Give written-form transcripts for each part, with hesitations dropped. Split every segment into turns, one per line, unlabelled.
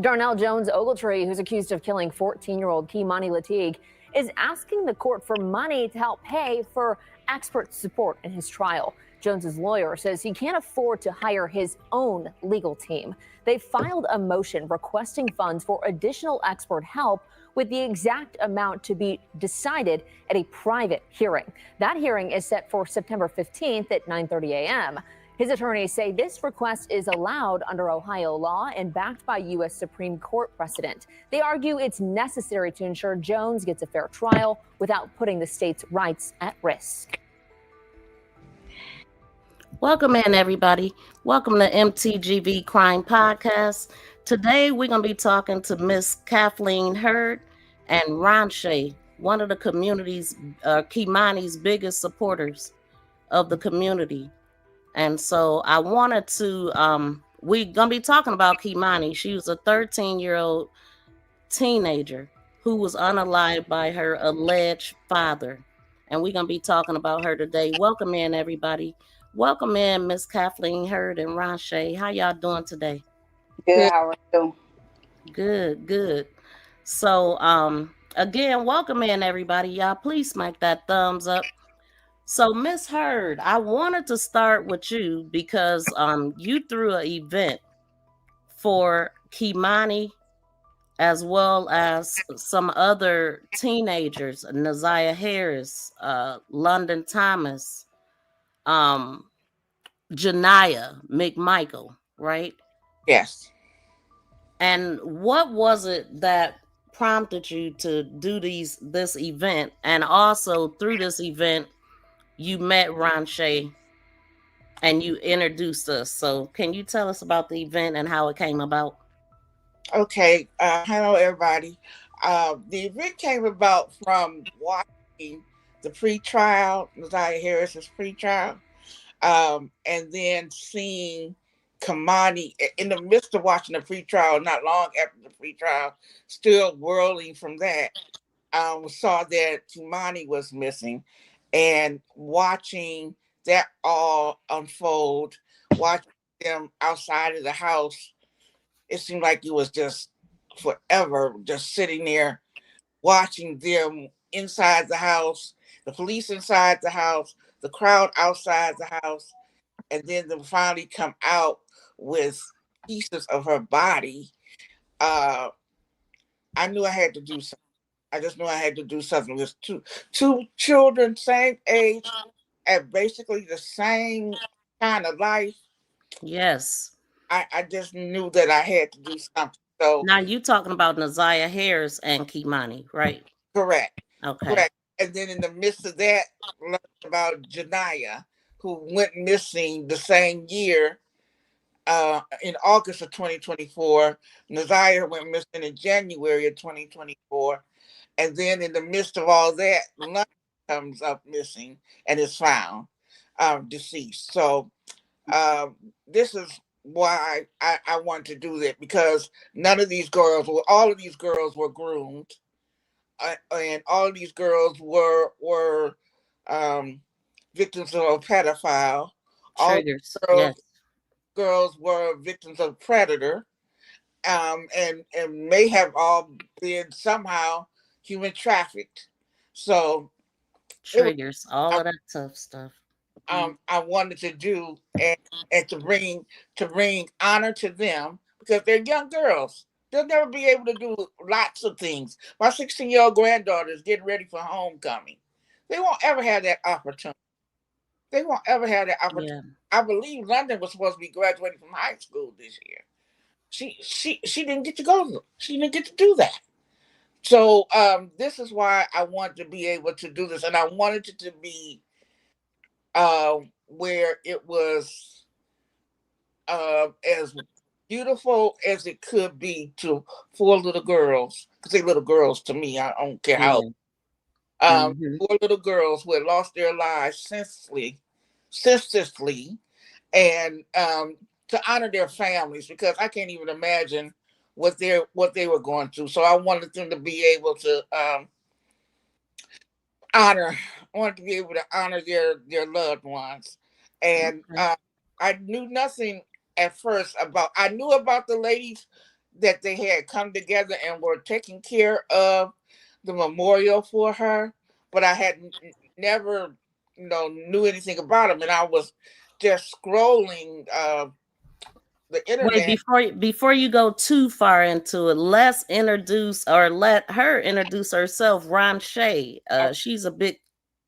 Darnell Jones Ogletree, who's accused of killing 14-year-old KEI'MANI Latigue, is asking the court for money to help pay for expert support in his trial. Jones's lawyer says he can't afford to hire his own legal team. They filed a motion requesting funds for additional expert help, with the exact amount to be decided at a private hearing. That hearing is set for September 15th at 9:30 a.m. His attorneys say this request is allowed under Ohio law and backed by U.S. Supreme Court precedent. They argue it's necessary to ensure Jones gets a fair trial without putting the state's rights at risk.
Welcome in, everybody. Welcome to MTGV Crime Podcast. Today, we're going to be talking to Miss Kathleen Hurd and Ronsha, one of the community's, KEI'MANI's biggest supporters of the community. And so I wanted to, we're going to be talking about KEI'MANI. She was a 13-year-old teenager who was unalived by her alleged father. And we're going to be talking about her today. Welcome in, everybody. Welcome in, Miss Kathleen Hurd and Ronsha. How y'all doing today?
Good. How are you?
Good. So, again, welcome in, everybody. Y'all, please smack that thumbs up. So, Miss Hurd, I wanted to start with you because you threw an event for KEI'MANI as well as some other teenagers, Naziah Harris, London Thomas, Janiyah McMichael, right?
Yes.
And what was it that prompted you to do this event? And also through this event, you met Ronsha and you introduced us. So can you tell us about the event and how it came about?
Okay. Hello, everybody. The event came about from watching the pre-trial, Naziah Harris's pre-trial, and then seeing KEI'MANI in the midst of watching the pre-trial, not long after the pre-trial, still whirling from that, saw that KEI'MANI was missing, and watching that all unfold, watching them outside of the house, it seemed like it was just forever, just sitting there watching them inside the house, the police inside the house, the crowd outside the house, and then them finally come out with pieces of her body. I knew I had to do something. I just knew I had to do something. It was two children, same age, at basically the same kind of life.
Yes.
I just knew that I had to do something. So
now you talking about Naziah Harris and KEI'MANI, right?
Correct.
Okay.
Correct. And then in the midst of that, learned about Janiyah, who went missing the same year, in August of 2024. Naziah went missing in January of 2024. And then in the midst of all that, London comes up missing and is found deceased. So this is why I want to do that, because all of these girls were groomed, and all of these girls were victims of a pedophile.
Triggers.
Girls were victims of predator, and may have all been somehow human trafficked. So
triggers, all of that tough stuff.
I wanted to do and to bring honor to them, because they're young girls. They'll never be able to do lots of things. My 16-year-old granddaughter is getting ready for homecoming. They won't ever have that opportunity. Yeah. I believe London was supposed to be graduating from high school this year. She didn't get to go. She didn't get to do that. So this is why I wanted to be able to do this, and I wanted it to be where it was as beautiful as it could be to 4 little girls, because they're little girls to me. I don't care how. 4 little girls who had lost their lives senselessly, and to honor their families, because I can't even imagine what they were going through. So I wanted them to be able to honor their loved ones. And I knew nothing at first about. I knew about the ladies that they had come together and were taking care of the memorial for her, but I had never, knew anything about them, and I was just scrolling the
Wait,
internet.
before you go too far into it, let her introduce herself. Ronsha, she's a big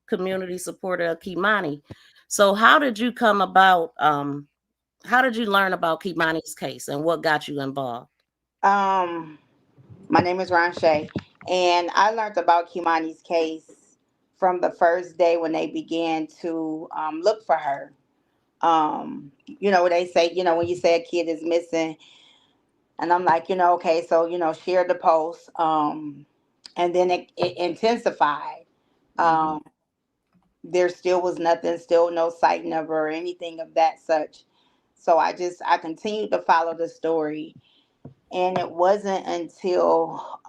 community supporter of KEI'MANI. So how did you come about? How did you learn about KEI'MANI's case and what got you involved?
My name is Ronsha, and I learned about KEI'MANI's case from the first day when they began to look for her. They say, when you say a kid is missing, and I'm like, okay, so, share the post. And then it intensified.
Mm-hmm.
Um, there still was nothing, still no sighting of her or anything of that such. So I continued to follow the story. And it wasn't until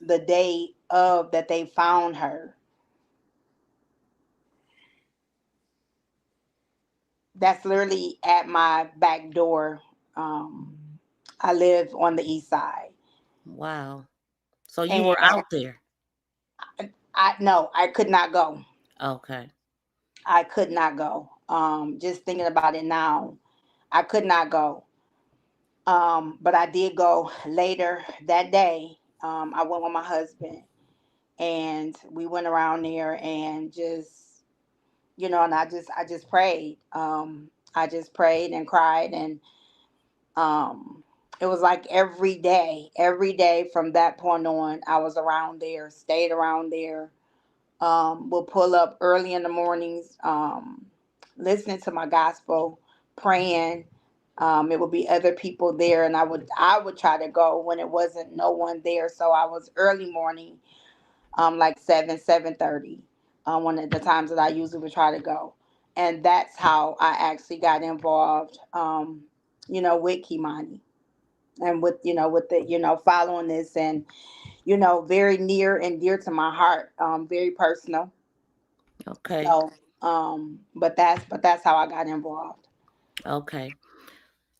the day of that they found her. That's literally at my back door. Um, I live on the east side.
Wow. So you
And
were out there.
I no, I could not go.
Okay.
I could not go. Just thinking about it now, I could not go. But I did go later that day. I went with my husband, and we went around there and just, and I just prayed. I just prayed and cried, and um, it was like every day from that point on, I was around there, stayed around there. Will pull up early in the mornings, listening to my gospel, praying. It would be other people there, and I would try to go when it wasn't no one there. So I was early morning, like 7:30, one of the times that I usually would try to go, and that's how I actually got involved. With KEI'MANI, and with the following this, and very near and dear to my heart, very personal.
Okay.
So, but that's how I got involved.
Okay.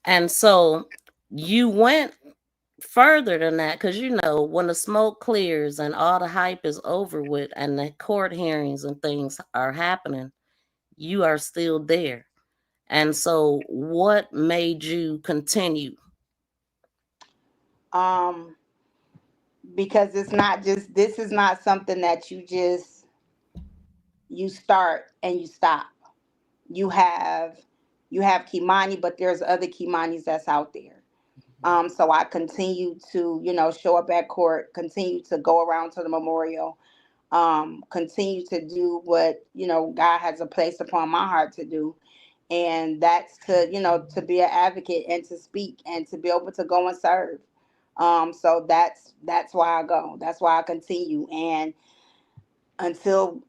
And so you went further than that because when the smoke clears and all the hype is over with and the court hearings and things are happening, you are still there. And so what made you continue?
Um, because this is not something that you start and you stop. You have KEI'MANI, but there's other KEI'MANIs that's out there. So I continue to, show up at court, continue to go around to the memorial, continue to do what, God has a place upon my heart to do. And that's to be an advocate and to speak and to be able to go and serve. So that's why I go. That's why I continue. And until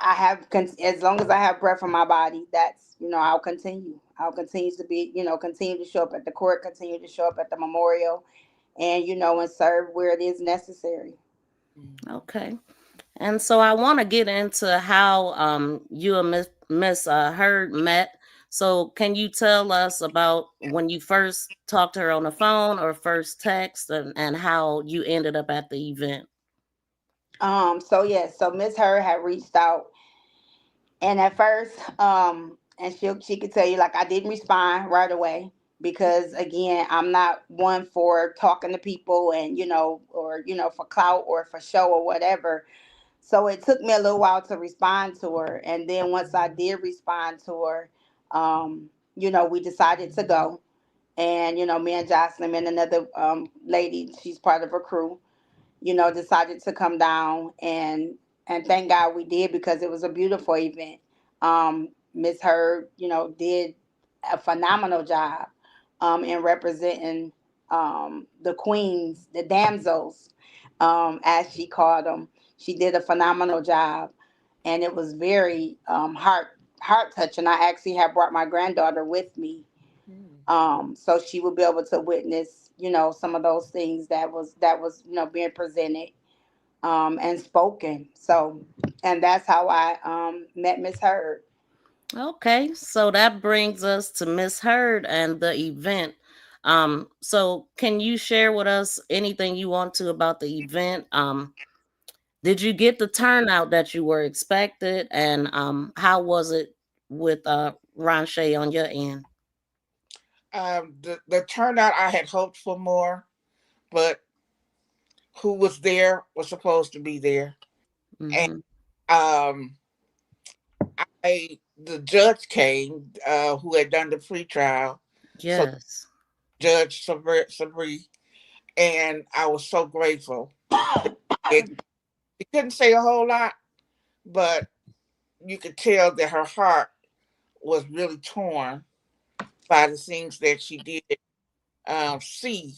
as long as I have breath in my body, that's, I'll continue. I'll continue to be, continue to show up at the court, continue to show up at the memorial, and and serve where it is necessary.
Okay. And so I want to get into how you and Miss Hurd met. So can you tell us about when you first talked to her on the phone or first text, and how you ended up at the event?
So yes, so Miss Hurd had reached out, and at first, and she could tell you, like, I didn't respond right away because, again, I'm not one for talking to people, and or for clout or for show or whatever. So it took me a little while to respond to her, and then once I did respond to her, we decided to go, and me and Jocelyn and another lady, she's part of a crew, decided to come down, and thank God we did, because it was a beautiful event. Miss Hurd, did a phenomenal job in representing the queens, the damsels, as she called them. She did a phenomenal job, and it was very heart touching. I actually had brought my granddaughter with me, so she would be able to witness, some of those things that was being presented, and spoken. So, and that's how I met Miss Hurd.
Okay, so that brings us to Miss Hurd and the event. So can you share with us anything you want to about the event? Did you get the turnout that you were expected, and how was it with Ronsha on your end?
The turnout, I had hoped for more, but who was there was supposed to be there. And
Mm-hmm.
um, the judge came, who had done the pre-trial, so
Yes.
Judge Sabri, and I was so grateful. She couldn't say a whole lot, but you could tell that her heart was really torn by the things that she did see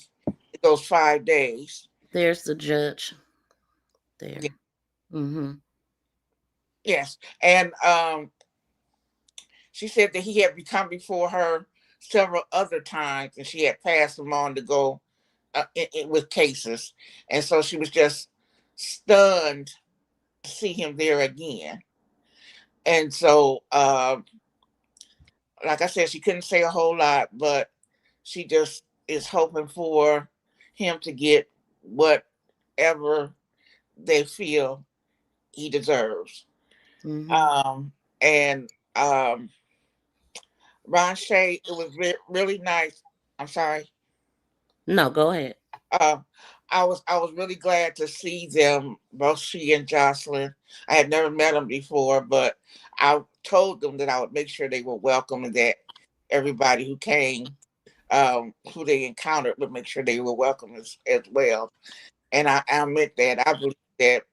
those 5 days.
There's the judge
Yeah,
there. Mm-hmm.
yes, and she said that he had come before her several other times, and she had passed him on to go with cases, and so she was just stunned to see him there again. And so, like I said, she couldn't say a whole lot, but she just is hoping for him to get whatever they feel he deserves.
Mm-hmm.
And Ron Shea, it was really nice. I'm sorry.
No, go ahead.
Uh, I was really glad to see them, both she and Jocelyn. I had never met them before, but I told them that I would make sure they were welcome and that everybody who came, who they encountered, would make sure they were welcome as well. And I meant that. I believe that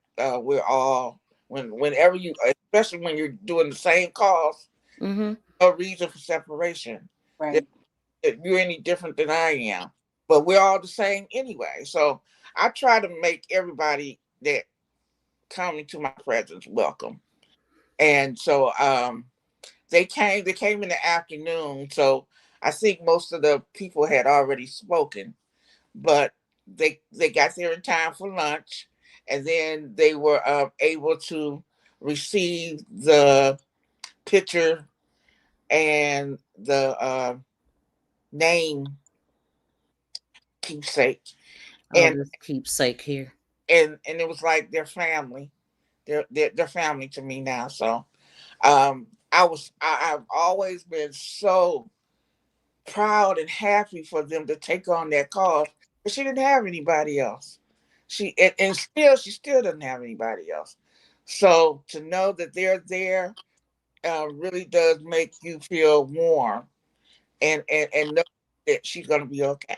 we're all whenever you, especially when you're doing the same cause,
Mm-hmm.
no reason for separation. That
Right.
that you're any different than I am, but we're all the same anyway. So I try to make everybody that come into my presence welcome. And so they came in the afternoon. So I think most of the people had already spoken, but they got there in time for lunch, and then they were able to receive the picture and the name keepsake,
Oh,
and
this keepsake here.
and it was like their family. They're family to me now. So I've always been so proud and happy for them to take on that cause, but she didn't have anybody else. And still she still doesn't have anybody else. So to know that they're there really does make you feel warm, and know that she's gonna be okay.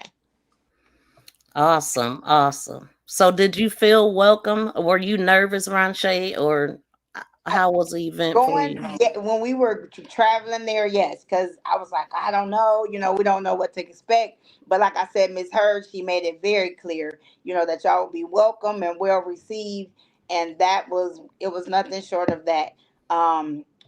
Awesome, awesome. So, did you feel welcome? Were you nervous, Ronsha, or how was the event for
Going,
you?
yeah, when we were traveling there, yes, because I was like, I don't know, we don't know what to expect. But like I said, Miss Hurd, she made it very clear, that y'all would be welcome and well received, and it was nothing short of that.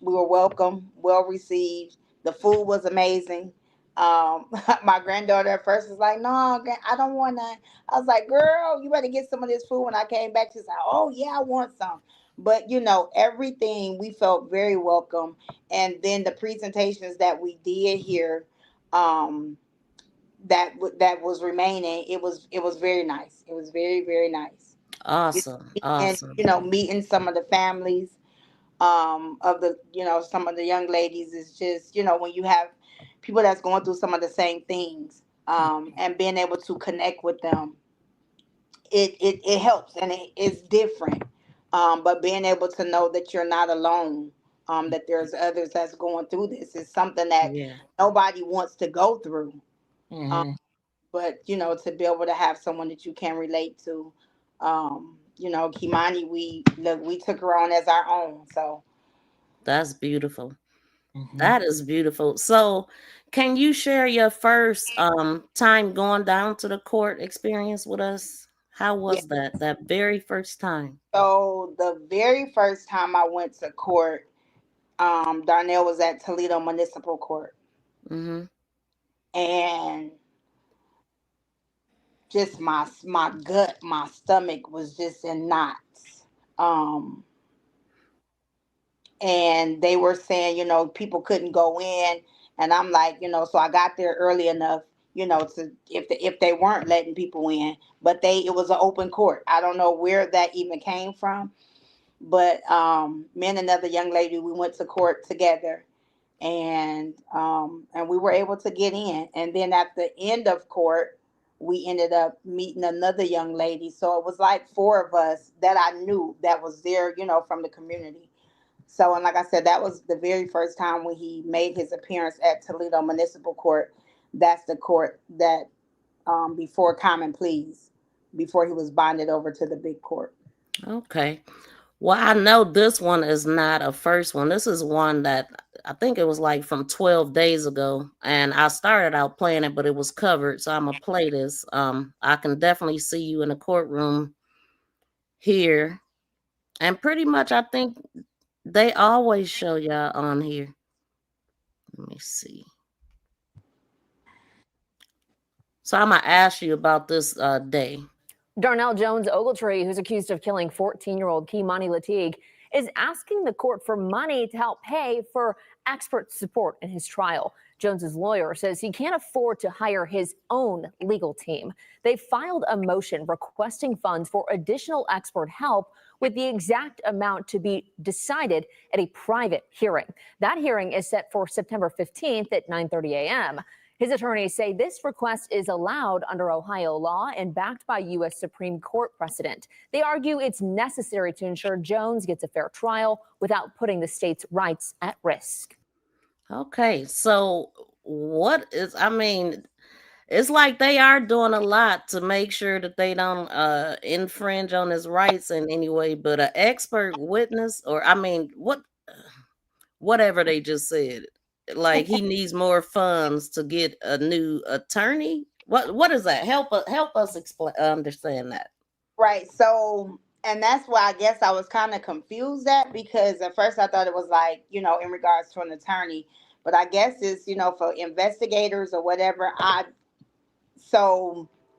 We were welcome, well received. The food was amazing. My granddaughter at first was like, "No, I don't want none." I was like, "Girl, you better get some of this food." When I came back, she's like, "Oh yeah, I want some." But everything, we felt very welcome. And then the presentations that we did here, um that was remaining, it was very nice. It was very, very nice.
Awesome,
And
awesome.
meeting some of the families, of the some of the young ladies, is just, when you have people that's going through some of the same things, and being able to connect with them, it helps, and it is different. But being able to know that you're not alone, that there's others that's going through this, is something that
Yeah,
nobody wants to go through. um,
Hmm.
but to be able to have someone that you can relate to. Kimani, we took her on as our own. So
that's beautiful.
Hmm.
That is beautiful. So, can you share your first time going down to the court experience with us? How
yeah.
was that very first time?
So the very first time I went to court, Darnell was at Toledo Municipal Court,
Mm-hmm.
and just my gut, my stomach was just in knots. Um, and they were saying, people couldn't go in, and I'm like, so I got there early enough, to if they weren't letting people in, but it was an open court. I don't know where that even came from, but me and another young lady, we went to court together, and we were able to get in. And then at the end of court, we ended up meeting another young lady. So it was like four of us that I knew that was there, from the community. So, and like I said, that was the very first time when he made his appearance at Toledo Municipal Court. That's the court that, before common pleas, before he was bonded over to the big court.
Okay. Well, I know this one is not a first one. This is one that I think it was like from 12 days ago. And I started out playing it, but it was covered. So I'm going to play this. I can definitely see you in the courtroom here. And pretty much, I think they always show y'all on here. Let me see. So I'm going to ask you about this day.
Darnell Jones Ogletree, who's accused of killing 14-year-old KEI'MANI Latigue, is asking the court for money to help pay for expert support in his trial. Jones's lawyer says he can't afford to hire his own legal team. They filed a motion requesting funds for additional expert help, with the exact amount to be decided at a private hearing. That hearing is set for September 15th at 9:30 a.m. His attorneys say this request is allowed under Ohio law and backed by U.S. Supreme Court precedent. They argue it's necessary to ensure Jones gets a fair trial without putting the state's rights at risk.
Okay, so it's like they are doing a lot to make sure that they don't infringe on his rights in any way, but an expert witness, or whatever they just said, like he needs more funds to get a new attorney. What is that? Help us explain understand that.
Right. So, and that's why I guess I was kind of confused at, because at first I thought it was like, in regards to an attorney, but I guess it's, for investigators or whatever.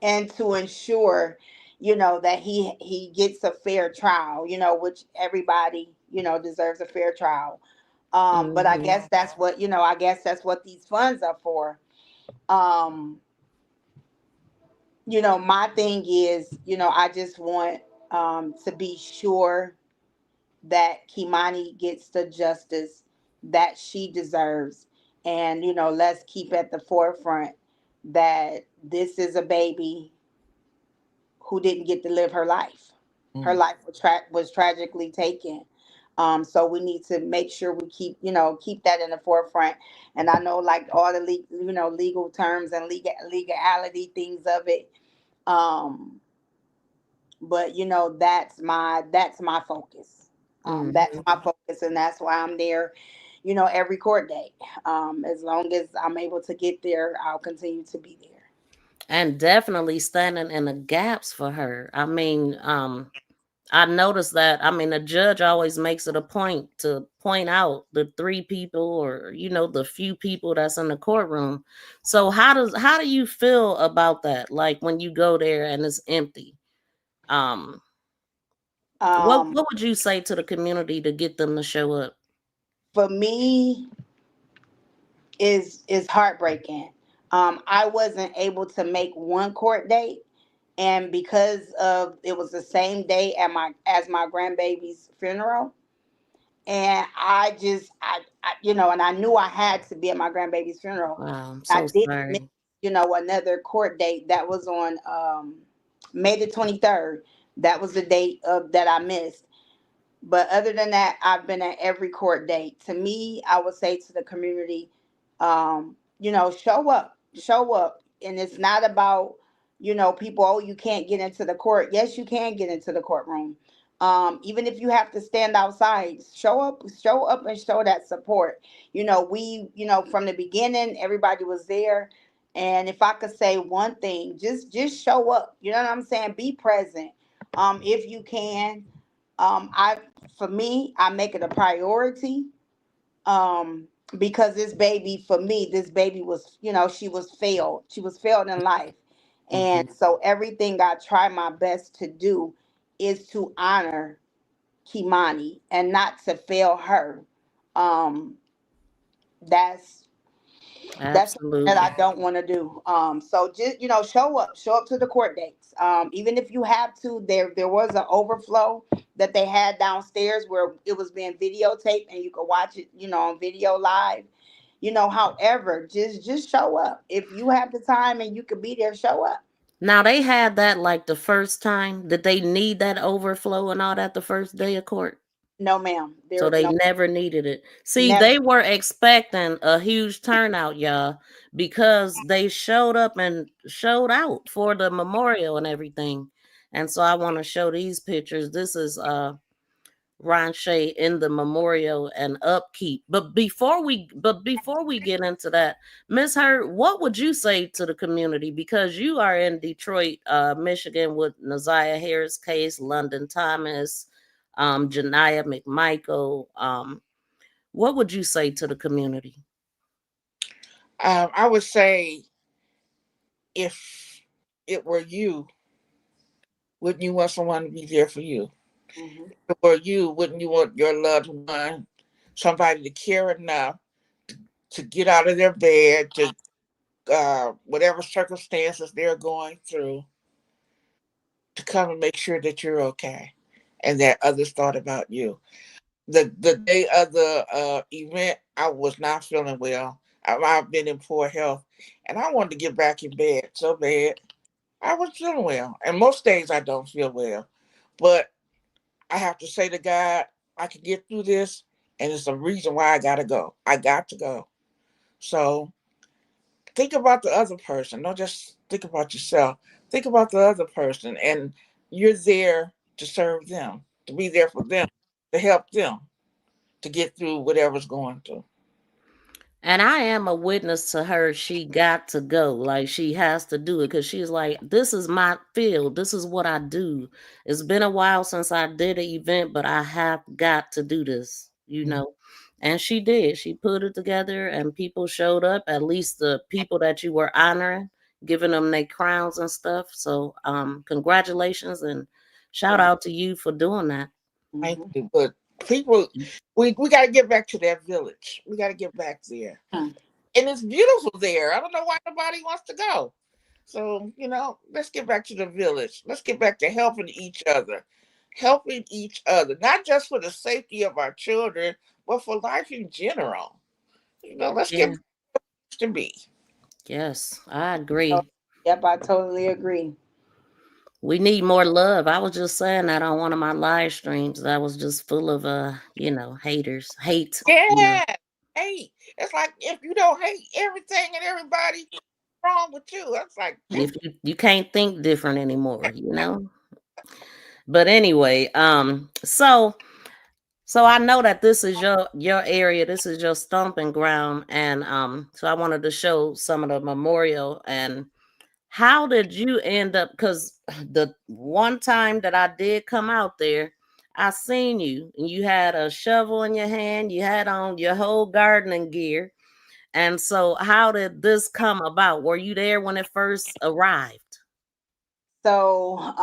And to ensure, that he gets a fair trial, which everybody, deserves a fair trial. But I guess that's what, these funds are for. My thing is, I just want to be sure that KEI'MANI gets the justice that she deserves. And, let's keep at the forefront that this is a baby who didn't get to live her life. Her life was tragically taken. So we need to make sure we keep that in the forefront. And I know, like, all the legal terms and legality things of it. But that's my focus. That's my focus, and that's why I'm there, every court day. As long as I'm able to get there, I'll continue to be there.
And definitely standing in the gaps for her. I noticed that. The judge always makes it a point to point out the three people, or the few people that's in the courtroom. So how do you feel about that? Like when you go there and it's empty. What would you say to the community to get them to show up?
For me, is heartbreaking. I wasn't able to make one court date, and because of it was the same day as my grandbaby's funeral, and and I knew I had to be at my grandbaby's funeral.
Wow, I'm
I
so
didn't miss,
sorry.
another court date that was on May the 23rd. That was the date that I missed. But other than that, I've been at every court date. To me, I would say to the community, show up. And it's not about, people, oh, you can't get into the court. Yes, you can get into the courtroom. Even if you have to stand outside, show up and show that support. From the beginning, everybody was there. And if I could say one thing, just show up. You know what I'm saying? Be present. If you can. For me, I make it a priority. Because this baby was, she was failed. She was failed in life. And so everything I try my best to do is to honor KEI'MANI and not to fail her. That's That's something that
Absolutely.
I don't want to do. So just show up to the court dates. Even if you have to, there was an overflow that they had downstairs where it was being videotaped and you could watch it, on video live. However, just show up if you have the time and you could be there. Show up.
Now they had that like the first time. Did they need that overflow and all that the first day of court?
No, ma'am.
So
There
they
no
never needed it. See,
never.
they were expecting a huge turnout, y'all, because they showed up and showed out for the memorial and everything. And so I want to show these pictures. This is Ronsha in the memorial and upkeep. But before we get into that, Miss Hurd, what would you say to the community? Because you are in Detroit, Michigan, with Naziah Harris case, London Thomas, Janiyah McMichael. What would you say to the community?
I would say, if it were you, wouldn't you want someone to be there for you?
Mhm.
If it were you, wouldn't you want your loved one, somebody to care enough to get out of their bed, to whatever circumstances they're going through, to come and make sure that you're okay and that others thought about you? The day of the event, I was not feeling well. I've been in poor health, and I wanted to get back in bed so bad. I was feeling well, and most days I don't feel well, but I have to say to God, I can get through this, and it's the reason why I gotta go. I got to go. So think about the other person. Don't just think about yourself. Think about the other person, and you're there to serve them, to be there for them, to help them to get through whatever's going through.
And I am a witness to her. She got to go. Like, she has to do it because she's like, this is my field. This is what I do. It's been a while since I did an event, but I have got to do this,
Mhm.
And she did. She put it together and people showed up, at least the people that you were honoring, giving them their crowns and stuff. So congratulations and shout
Thank
out to you for doing that.
Thank
you.
you. But people, we got to get back to that village. We got to get back there.
Mhm.
And it's beautiful there. I don't know why nobody wants to go. So, let's get back to the village. Let's get back to helping each other, not just for the safety of our children, but for life in general. Let's get
Yeah.
back to be.
Yes, I
Oh,
agree.
yep, I totally agree.
We need more love. I was just saying that on one of my live streams. That was just full of haters. Hate.
Yeah. Hey, it's like if you don't hate everything and everybody wrong with you, that's like
If you can't think different anymore. But anyway, so I know that this is your area, this is your stomping ground, and so I wanted to show some of the memorial. And how did you end up? Because the one time that I did come out there, I seen you and you had a shovel in your hand, you had on your whole gardening gear. And so how did this come about? Were you there when it first arrived?
So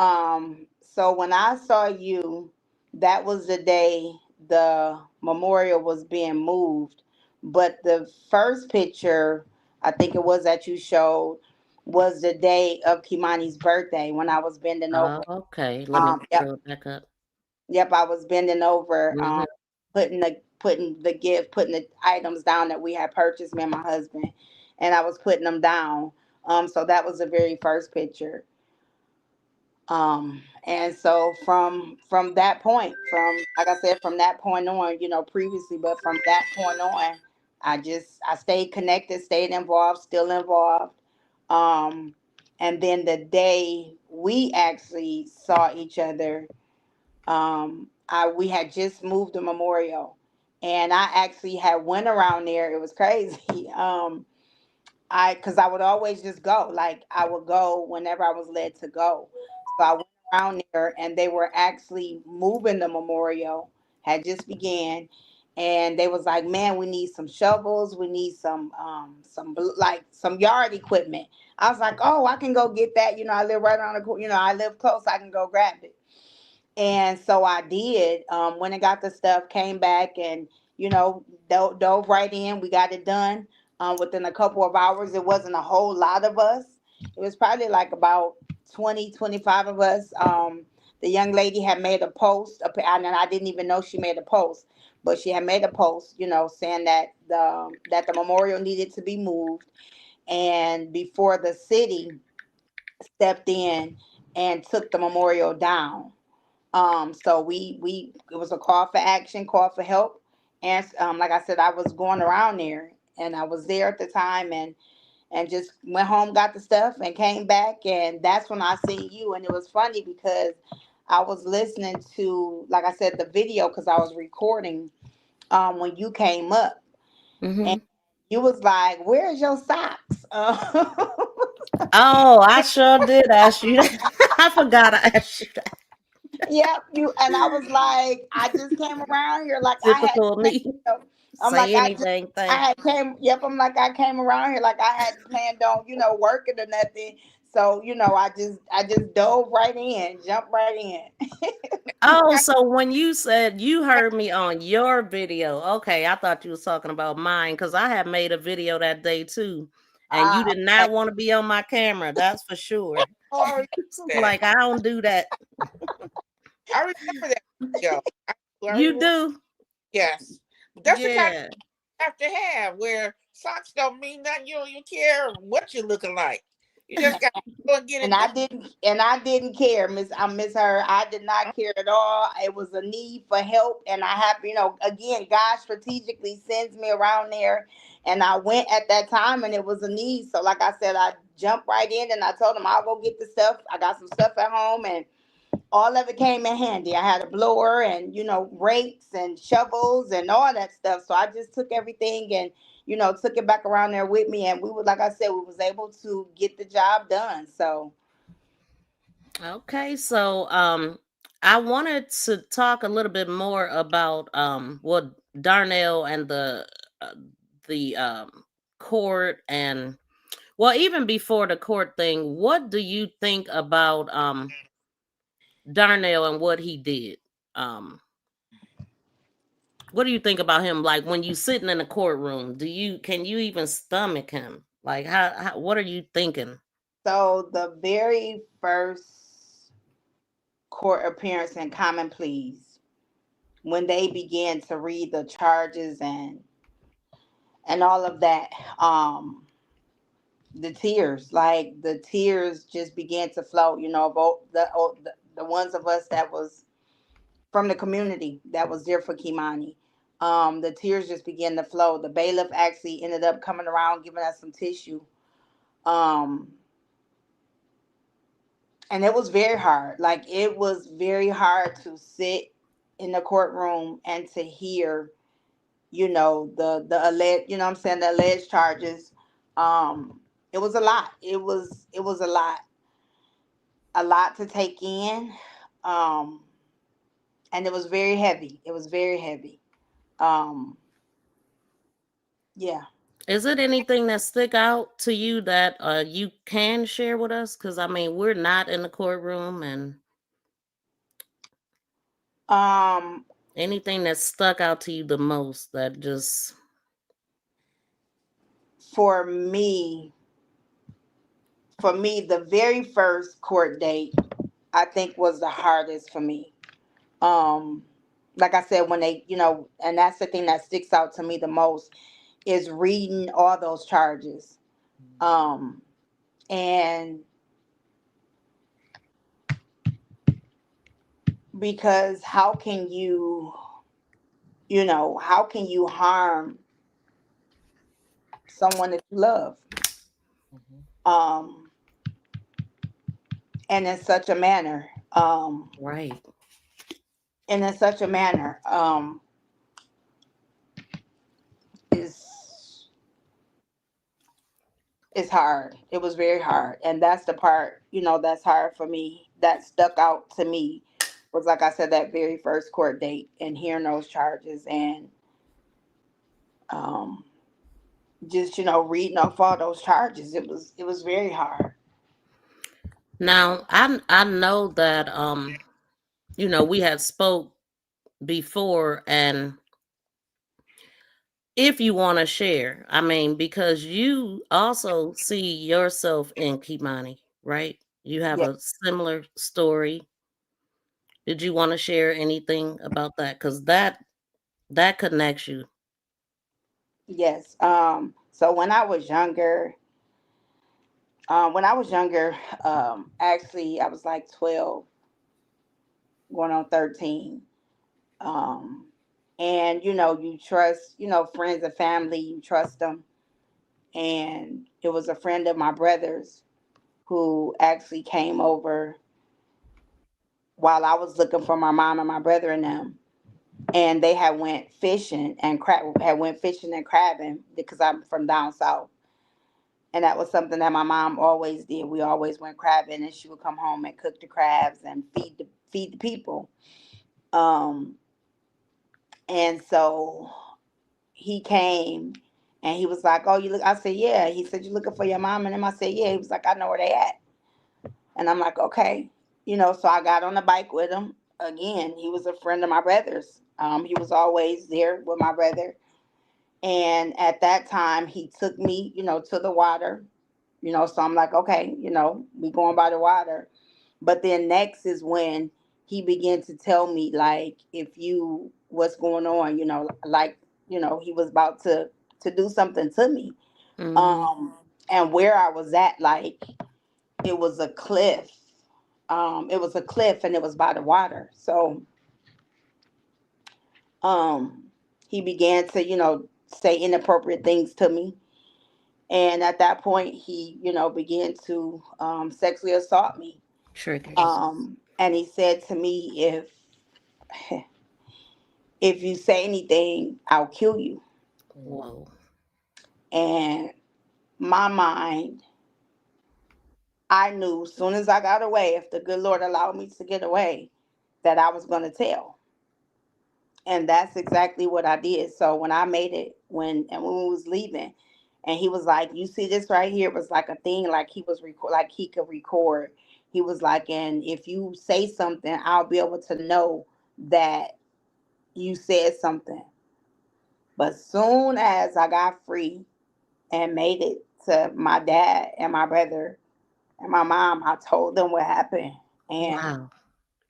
when I saw you, that was the day the memorial was being moved. But the first picture, I think it was that you showed, was the day of Kimani's birthday when I was bending over.
Oh, okay. Let me
Yep,
throw it back up.
yep, I was bending over,
Mhm.
putting the items down that we had purchased, me and my husband, and I was putting them down. So that was the very first picture. And so from that point, from like I said, from that point on, previously, but from that point on, I stayed connected, stayed involved, still involved. Um, and then the day we actually saw each other, I we had just moved to Memorial, and I actually had went around there. It was crazy. Because I would always just go. Like I would go whenever I was led to go. So I went around there, and they were actually moving the memorial. Had just began, and they was like, "Man, we need some shovels. We need like some yard equipment." I was like, "Oh, I can go get that. I live right on the I live close. I can go grab it." And so I did. When I got the stuff, came back and dove right in. We got it done. within a couple of hours. It wasn't a whole lot of us. It was probably like about 20, 25 of us. The young lady had made a post, and I didn't even know she made a post, but she had made a post, saying that the memorial needed to be moved, and before the city stepped in and took the memorial down. So we it was a call for action, call for help, and like I said, I was going around there, and I was there at the time, and just went home, got the stuff, and came back, and that's when I seen you, and it was funny because I was listening to, like I said, the video because I was recording when you came up, and
Mm-hmm.
you was like, "Where's your socks?"
Oh, I sure did ask you that. I forgot I asked you that.
Yep, you and I was like, I just came around here like I had
Typical
planned,
me.
I'm like
Say anything,
I
thank
had came. Yep, I'm like I came around here like I hadn't planned on working or nothing. So I just dove right in, jumped right in.
Oh, so when you said you heard me on your video, okay, I thought you was talking about mine because I had made a video that day too, and you did
Okay.
not want to be on my camera. That's for sure.
Oh, I remember that.
Like I don't do that.
I remember that video. I
You
remember,
do,
yes. But that's the kind of
yeah.
you have to have where socks don't mean nothing. You don't even care what you're looking like. You just got to go and get
And
it done.
I didn't care, Miss Her. I did not care at all. It was a need for help, and I have, again, God strategically sends me around there, and I went at that time, and it was a need. So, like I said, I jumped right in, and I told him I'll go get the stuff. I got some stuff at home, and all of it came in handy. I had a blower and rakes and shovels and all that stuff. So I just took everything and took it back around there with me, and we would, like I said, we was able to get the job done. So.
Okay, so I wanted to talk a little bit more about what Darnell and uh, the court and well, even before the court thing, what do you think about Darnell and what he did? Um what do you think about him? Like when you sitting in a courtroom, can you even stomach him? Like how what are you thinking?
So the very first court appearance in Common Pleas, when they began to read the charges and all of that, the tears just began to flow. Both the ones of us that was from the community that was there for Kimani. The tears just began to flow. The bailiff actually ended up coming around giving us some tissue. Um, and it was very hard. Like it was very hard to sit in the courtroom and to hear, the alleged, what I'm saying, the alleged charges. It was a lot. It was a lot to take in. Um, and it was very heavy. It was very heavy. Um, yeah.
Is it anything that stick out to you that you can share with us? Because I mean, we're not in the courtroom, and
Um,
anything that stuck out to you the most that just
for me, the very first court date, I think was the hardest for me. Um, like I said, when they, and that's the thing that sticks out to me the most is reading all those charges. Um, and because how can you harm someone that you love?
Mhm.
Um, and in such a manner,
right.
and in such a manner, is it's hard. It was very hard. And that's the part, that's hard for me. That stuck out to me was, like I said, that very first court date and hearing those charges and um just, reading off all those charges. It was very hard.
Now I know that we had spoke before, and if you want to share. I mean, because you also see yourself in KEI'MANI, right? You have
Yeah.
a similar story. Did you want to share anything about that? Because that connects you.
Yes. So when I was younger, actually I was like 12, going on 13. Um, and you trust, friends and family, you trust them. And it was a friend of my brother's who actually came over while I was looking for my mom and my brother and them. And they had went fishing and crabbing because I'm from down south. And that was something that my mom always did. We always went crabbing, and she would come home and cook the crabs and feed the people. Um, and so he came and he was like, "Oh, you look." I said, "Yeah." He said, "You looking for your mom and them?" I said, "Yeah." He was like, "I know where they at." And I'm like, "Okay." So I got on the bike with him. Again, he was a friend of my brother's. He was always there with my brother. And at that time, he took me, to the water. So I'm like, okay, we going by the water. But then next is when he began to tell me, like, if you what's going on, like, he was about to do something to me.
Hmm.
And where I was at, like, it was a cliff. It was a cliff and it was by the water. So um he began to, say inappropriate things to me. And at that point, he, began to sexually assault me.
Triggers.
And he said to me, if you say anything, I'll kill you.
Whoa.
And my mind, I knew as soon as I got away, if the good Lord allowed me to get away, that I was going to tell. And that's exactly what I did. So when I made it, when we was leaving, and he was like, "You see this right here?" It was like a thing, like like he could record. He was like, "And if you say something, I'll be able to know that you said something." But soon as I got free and made it to my dad and my brother and my mom, I told them what happened, and
Wow.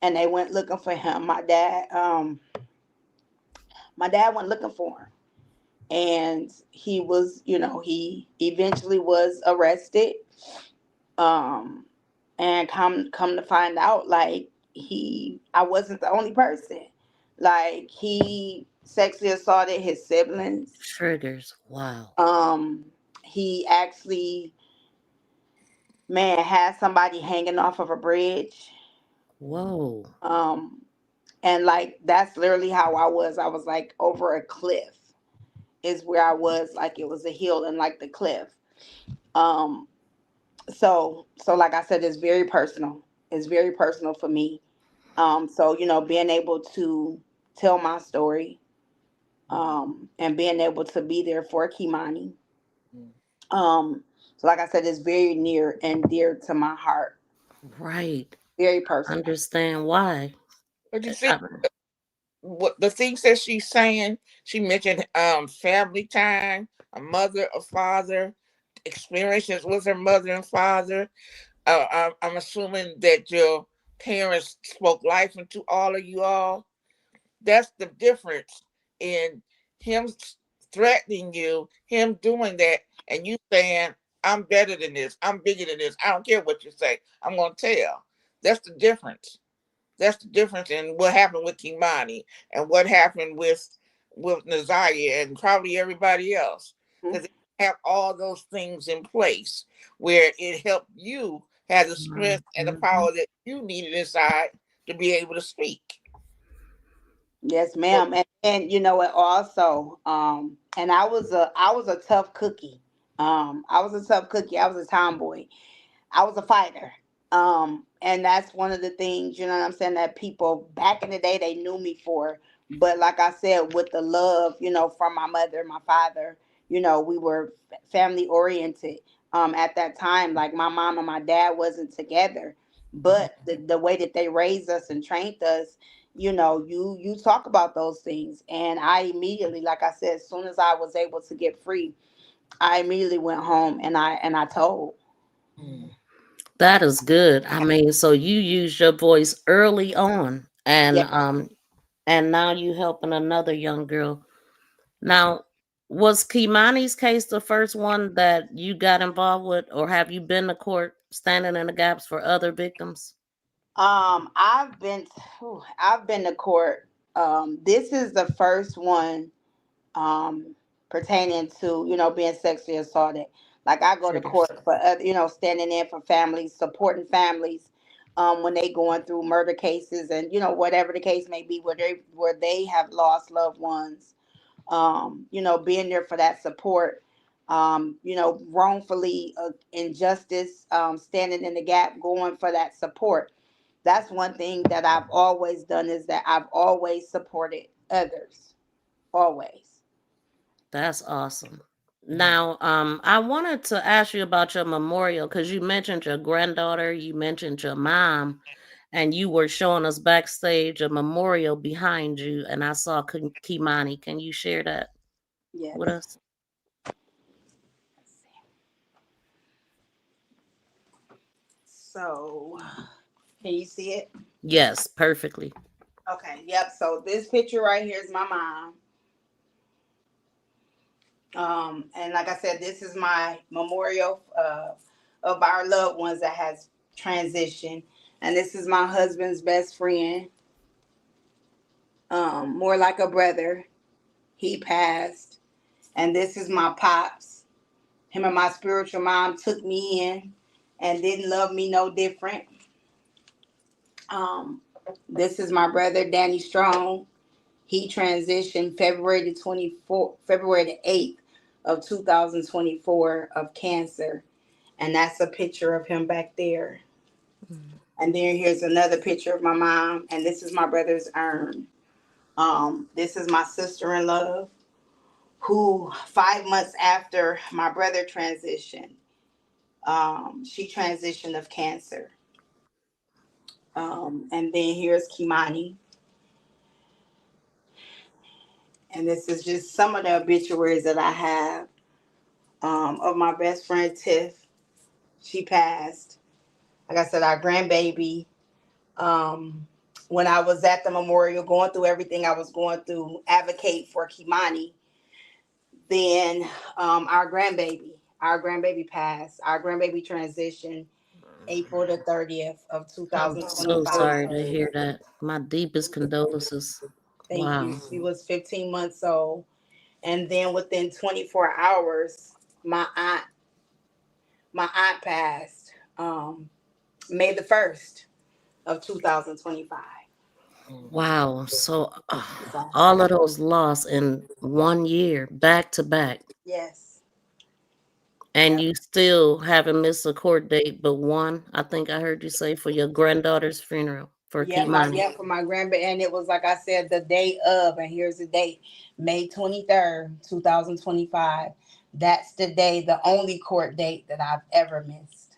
they went looking for him. My dad went looking for him, and he was, he eventually was arrested. Um, and come to find out, like, I wasn't the only person. Like, he sexually assaulted his siblings.
Triggers. Wow.
Um, he actually, man, had somebody hanging off of a bridge.
Whoa.
Um, and like that's literally how I was. I was like over a cliff is where I was. Like it was a hill and like the cliff. Um, so like I said, it's very personal. It's very personal for me. So being able to tell my story, and being able to be there for KEI'MANI. So like I said, it's very near and dear to my heart.
Right.
Very personal.
Understand why.
But you see,
I
what the things that she's saying, she mentioned family time, a mother, a father, experiences with her mother and father. I'm assuming that your parents spoke life into all of you all. That's the difference in him threatening you, him doing that, and you saying, "I'm better than this. I'm bigger than this. I don't care what you say. I'm gonna tell." That's the difference. That's the difference in what happened with KEI'MANI and what happened with Nazaria and probably everybody else. Because they have all those things in place where it helped you have the strength and the
Mhm.
power that you needed inside to be able to speak.
Yes,
So
ma'am. And it also, and I was a tough cookie. I was a tough cookie. I was a tomboy. I was a fighter. And that's one of the things, what I'm saying, that people back in the day they knew me for. But like I said, with the love, from my mother and my father, we were family oriented. At that time, like my mom and my dad wasn't together. But the way that they raised us and trained us, you talk about those things. And I immediately, like I said, as soon as I was able to get free, I immediately went home and I told.
That is good. I mean, so you used your voice early on,
Yeah.
and now you helping another young girl. Now, was KEI'MANI's case the first one that you got involved with, or have you been to court standing in the gaps for other victims?
I've been I've been to court. This is the first one pertaining to being sexually assaulted. Like I go to
Triggers.
court for standing in for families, supporting families when they going through murder cases and whatever the case may be, where they have lost loved ones. Being there for that support. Wrongfully injustice, standing in the gap, going for that support. That's one thing that I've always done, is that I've always supported others. Always.
That's awesome. Now, I wanted to ask you about your memorial because you mentioned your granddaughter, you mentioned your mom, and you were showing us backstage a memorial behind you, and I saw KEI'MANI. Can you share that
Yes.
with us?
So, can you see it?
Yes, perfectly.
Okay. Yep. So this picture right here is my mom. And like I said, this is my memorial of our loved ones that has transitioned. And this is my husband's best friend, more like a brother. He passed. And this is my pops. Him and my spiritual mom took me in and didn't love me no different. Um, this is my brother, Danny Strong. He transitioned February the 8th of 2024 of cancer. And that's a picture of him back there. And then here's another picture of my mom, and this is my brother's urn. This is my sister in love, who 5 months after my brother transitioned, she transitioned of cancer. And then here's KEI'MANI, and this is just some of the obituaries that I have of my best friend Tiff. She passed. Like I said, our grandbaby. Um, when I was at the memorial, going through everything I was going through, advocate for KEI'MANI, then our grandbaby passed. Our grandbaby transitioned April the 30th of
I'm so
2025.
sorry to hear that. My deepest condolences.
Thank you.
Wow.
She was 15 months old. And then within 24 hours, my aunt my aunt passed May the 1st of 2025.
Wow. So
So,
all of those lost in 1 year, back to back.
yes.
And
Yep.
you still haven't missed a court date but one, I think I heard you say, for your granddaughter's funeral for KEI'MANI.
For my grandbaby, and it was like I said, the day of, and here's the date, May 23rd, 2025. That's the day, the only court date that I've ever missed.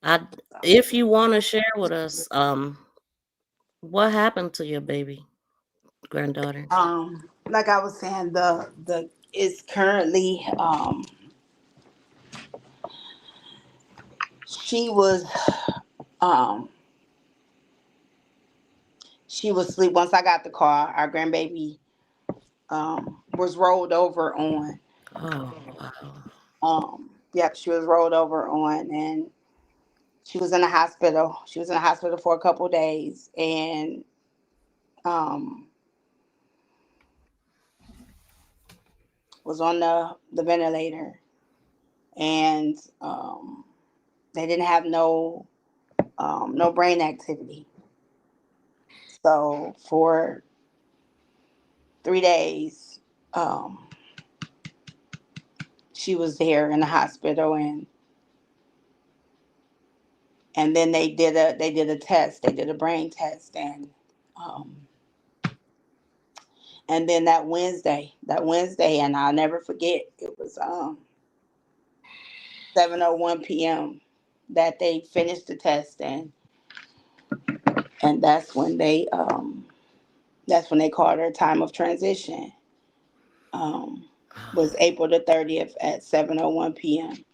I, if you want to share with us, what happened to your baby granddaughter?
Like I was saying, the is currently she was um she was asleep once I got the car. Our grandbaby was rolled over on.
Oh, wow.
Yep, she was rolled over on, and she was in the hospital. She was in the hospital for a couple days, and um, was on the ventilator, and they didn't have no brain activity. So for 3 days, um, she was there in the hospital, and then they did a test. They did a brain test, um, and then that Wednesday, and I'll never forget. It was 7:01 p.m. that they finished the test, And that's when they called her time of transition. Um, was April the 30th at 7:01 p.m.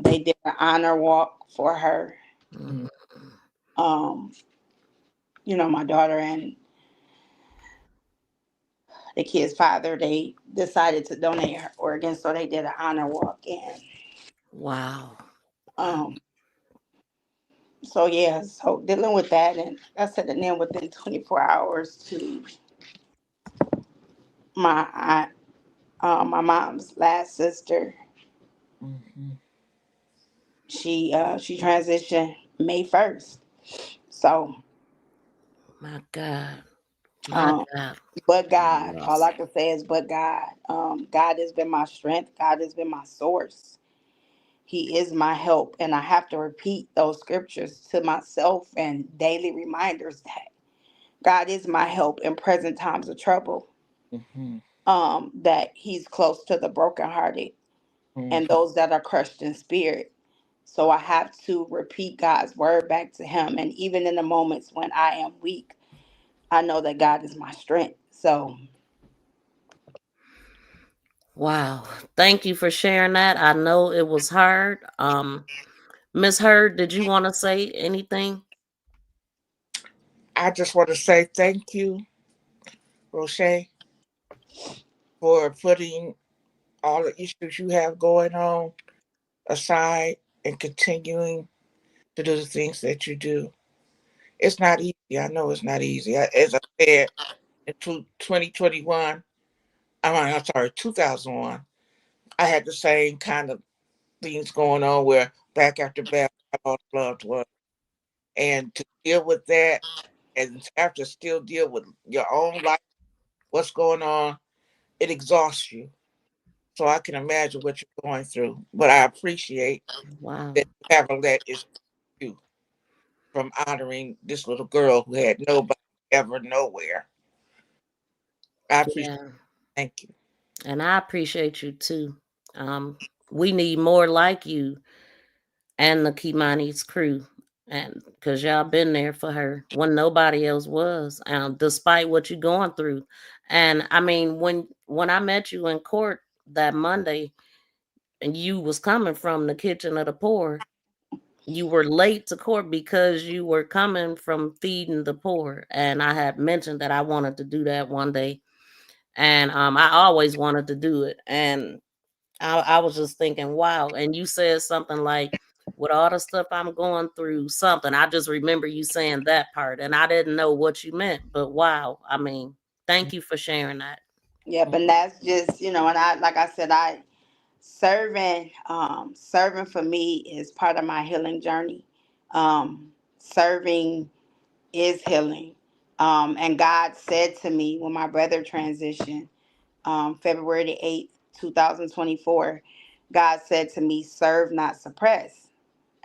They did an honor walk for her.
Mhm.
Um, my daughter and the kid's father, they decided to donate her organs, so they did an honor walk. And
Wow.
um, so yeah, so dealing with that, and I said, and then within 24 hours to my aunt, my mom's last sister,
Mhm.
she transitioned May 1st. So,
My God. My
um,
God.
but God, all
Yes.
I can say is, but God. God has been my strength. God has been my source. He is my help, and I have to repeat those scriptures to myself and daily reminders that God is my help in present times of trouble.
Mhm.
That He's close to the brokenhearted
Mhm.
and those that are crushed in spirit. So I have to repeat God's word back to Him, and even in the moments when I am weak, I know that God is my strength. So
Wow. Thank you for sharing that. I know it was hard. Miss Hurd, did you want to say anything?
I just want to say thank you, Roche, for putting all the issues you have going on aside and continuing to do the things that you do. It's not easy. I know it's not easy. As I said, in 2021, I'm sorry, 2001, I had the same kind of things going on where back after back, I lost loved ones. And to deal with that and have to still deal with your own life, what's going on, it exhausts you. So I can imagine what you're going through. But I appreciate
Wow.
that you haven't let it you from honoring this little girl who had nobody ever nowhere. I appreciate it.
Yeah.
Thank you.
And I appreciate you too. Um, we need more like you and the Kimani's crew. And because y'all been there for her when nobody else was, despite what you're going through. And I mean, when I met you in court that Monday, and you was coming from the kitchen of the poor, you were late to court because you were coming from feeding the poor. And I had mentioned that I wanted to do that one day. And I always wanted to do it. And I was just thinking, wow. And you said something like, with all the stuff I'm going through, something. I just remember you saying that part. And I didn't know what you meant. But wow. I mean, thank you for sharing that.
yep, and that's just, and I, like I said, serving for me is part of my healing journey. Serving is healing. And God said to me when my brother transitioned, February the 8th, 2024, God said to me, serve, not suppress.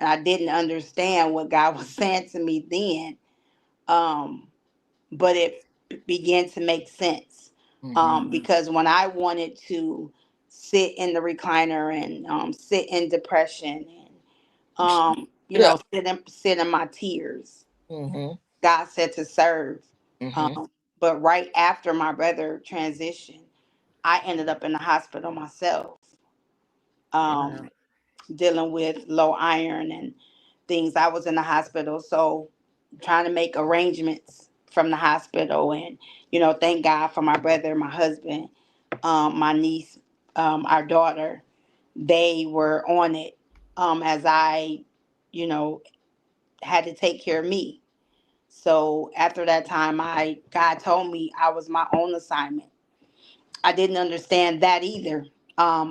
And I didn't understand what God was saying to me then. Um, but it began to make sense.
Mm-hmm.
Because when I wanted to sit in the recliner and sit in depression and
You stood up.
sit in my tears,
Mm-hmm.
God said to serve.
Mm-hmm.
But right after my brother transitioned, I ended up in the hospital myself,
Wow.
um, dealing with low iron and things. I was in the hospital, so trying to make arrangements from the hospital, and thank God for my brother, my husband, my niece, our daughter. They were on it, as I, you know, had to take care of me. So after that time, God told me I was my own assignment. I didn't understand that either.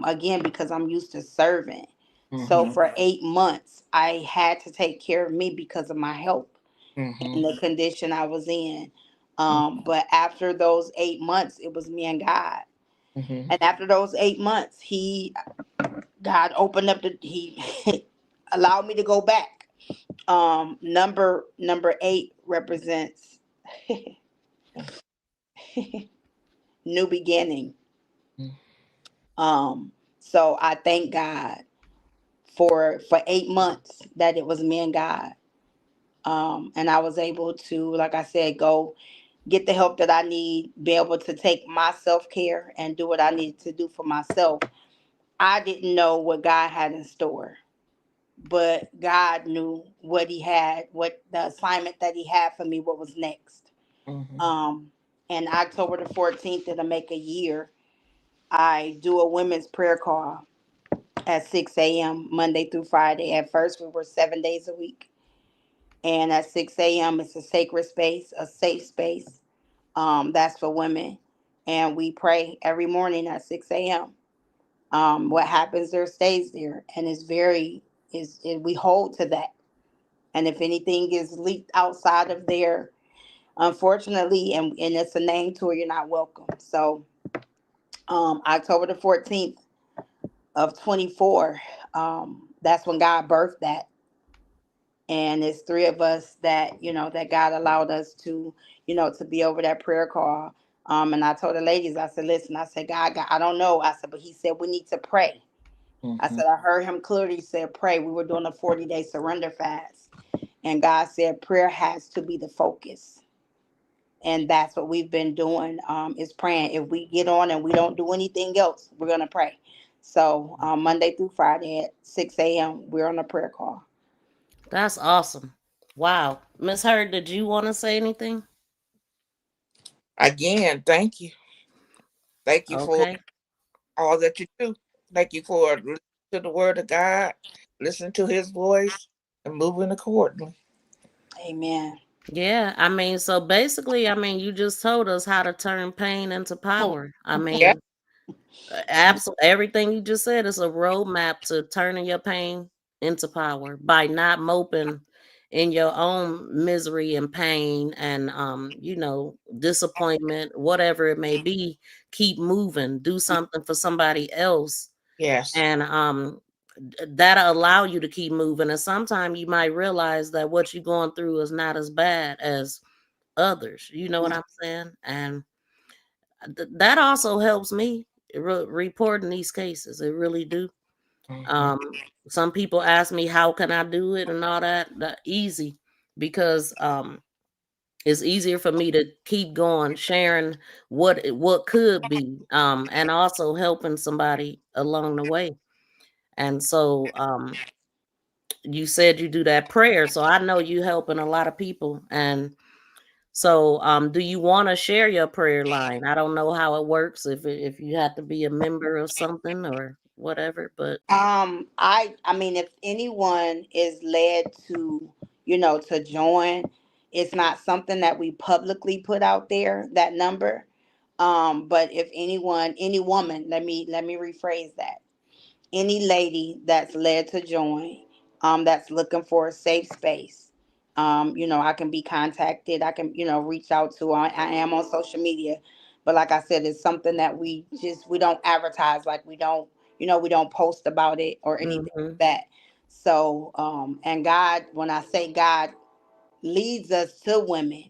Again, because I'm used to serving. So
Mm-hmm.
for 8 months, I had to take care of me because of my health
Mm-hmm.
and the condition I was in. But after those 8 months, it was me and God.
Mm-hmm.
And after those 8 months, God opened up He allowed me to go back. Number 8 represents new beginning. So I thank God for 8 months that it was me and God. And I was able to, like I said, go get the help that I need, be able to take my self-care and do what I needed to do for myself. I didn't know what God had in store, but God knew what he had, what the assignment that he had for me, what was next.
Mhm.
And October the 14th, it'll make a year. I do a women's prayer call at 6 a.m. Monday through Friday. At first, we were 7 days a week. And at 6 a.m., it's a sacred space, a safe space. That's for women. And we pray every morning at 6 a.m. What happens there stays there. And it's very, we hold to that. And if anything is leaked outside of there, unfortunately, and it's a name tour, you're not welcome. So October the 14th of 24, that's when God birthed that. And it's three of us that, that God allowed us to, to be over that prayer call. And I told the ladies, I said, listen, I said, God, I don't know. I said, but he said, we need to pray. I
Mhm.
said, I heard him clearly. He said, pray. We were doing a 40-day surrender fast. And God said, prayer has to be the focus. And that's what we've been doing, is praying. If we get on and we don't do anything else, we're going to pray. So Monday through Friday at 6 a.m., we're on a prayer call.
That's awesome. Wow. Miss Hurd, did you want to say anything?
Again, thank you. Thank you for
Okay.
all that you do. Thank you for listening to the word of God, listening to his voice, and moving accordingly.
Amen.
Yeah, I mean, so basically, I mean, you just told us how to turn pain into power. I
Yeah.
mean, absolutely everything you just said is a roadmap to turning your pain into power by not moping in your own misery and pain and disappointment, whatever it may be. Keep moving, do something for somebody else,
Yes.
and that'll allow you to keep moving. And sometimes you might realize that what you're going through is not as bad as others. You know what I'm saying? And that also helps me reporting these cases. It really do.
Mhm.
Um, some people ask me how can I do it and all that. That easy because it's easier for me to keep going, sharing what could be, and also helping somebody along the way. And so you said you do that prayer, so I know you helping a lot of people. And so do you want to share your prayer line? I don't know how it works, if you have to be a member of something or whatever, but
I mean, if anyone is led to, to join, it's not something that we publicly put out there, that number. But if anyone, any woman, let me rephrase that. Any lady that's led to join, that's looking for a safe space, I can be contacted. I can, reach out to. I am on social media, but like I said, it's something that we don't advertise. Like we don't post about it or anything like
mhm,
that. So, and God, when I say God leads us to women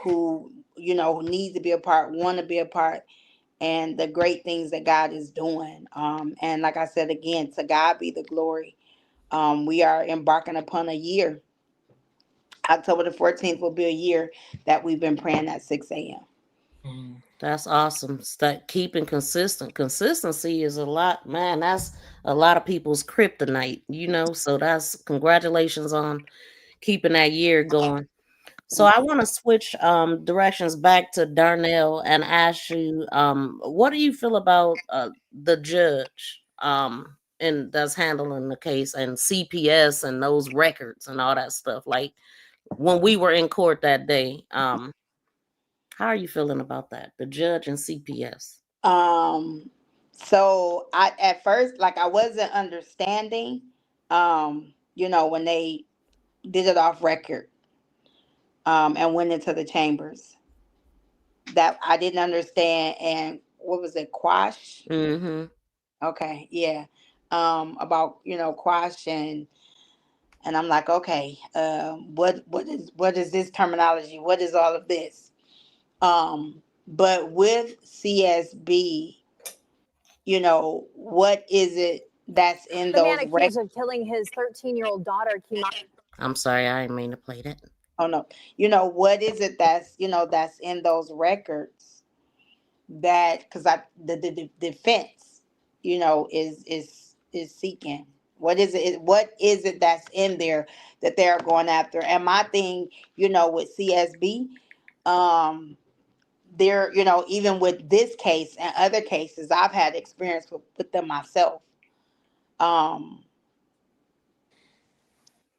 who, need to be a part, want to be a part, and the great things that God is doing. And like I said again, to God be the glory. We are embarking upon a year. October the 14th will be a year that we've been praying at 6 a.m.
Mhm.
that's awesome. Keeping consistent. Consistency is a lot, man. That's a lot of people's kryptonite, So that's congratulations on keeping that year going. So I want to switch directions back to Darnell and ask you, what do you feel about the judge and that's handling the case and CPS and those records and all that stuff? Like when we were in court that day, how are you feeling about that? The judge and CPS.
So I at first, like, I wasn't understanding, when they did it off record, and went into the chambers, that I didn't understand. And what was it, quash?
Mm-hmm.
Okay, yeah. About, quash, and I'm like, okay, what is this terminology? What is all of this? But with CSB, what is it that's in
The man
those
accused
records?
of killing his 13-year-old daughter, Kimani.
I'm sorry, I didn't mean to play that.
Oh no. What is it that's in those records that because the defense, is seeking? What is it that's in there that they're going after? And my thing, with CSB, um, there, even with this case and other cases, I've had experience with them myself. Um,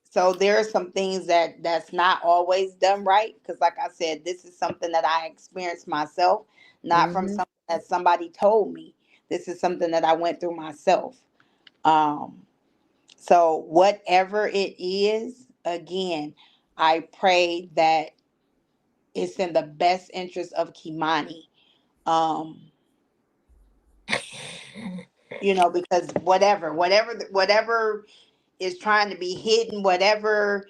so there are some things that's not always done right because, like I said, this is something that I experienced myself, not from
Hmm.
something that somebody told me. This is something that I went through myself. Um, so whatever it is, again, I pray that it's in the best interest of Kimani. Um, because whatever is trying to be hidden, whatever,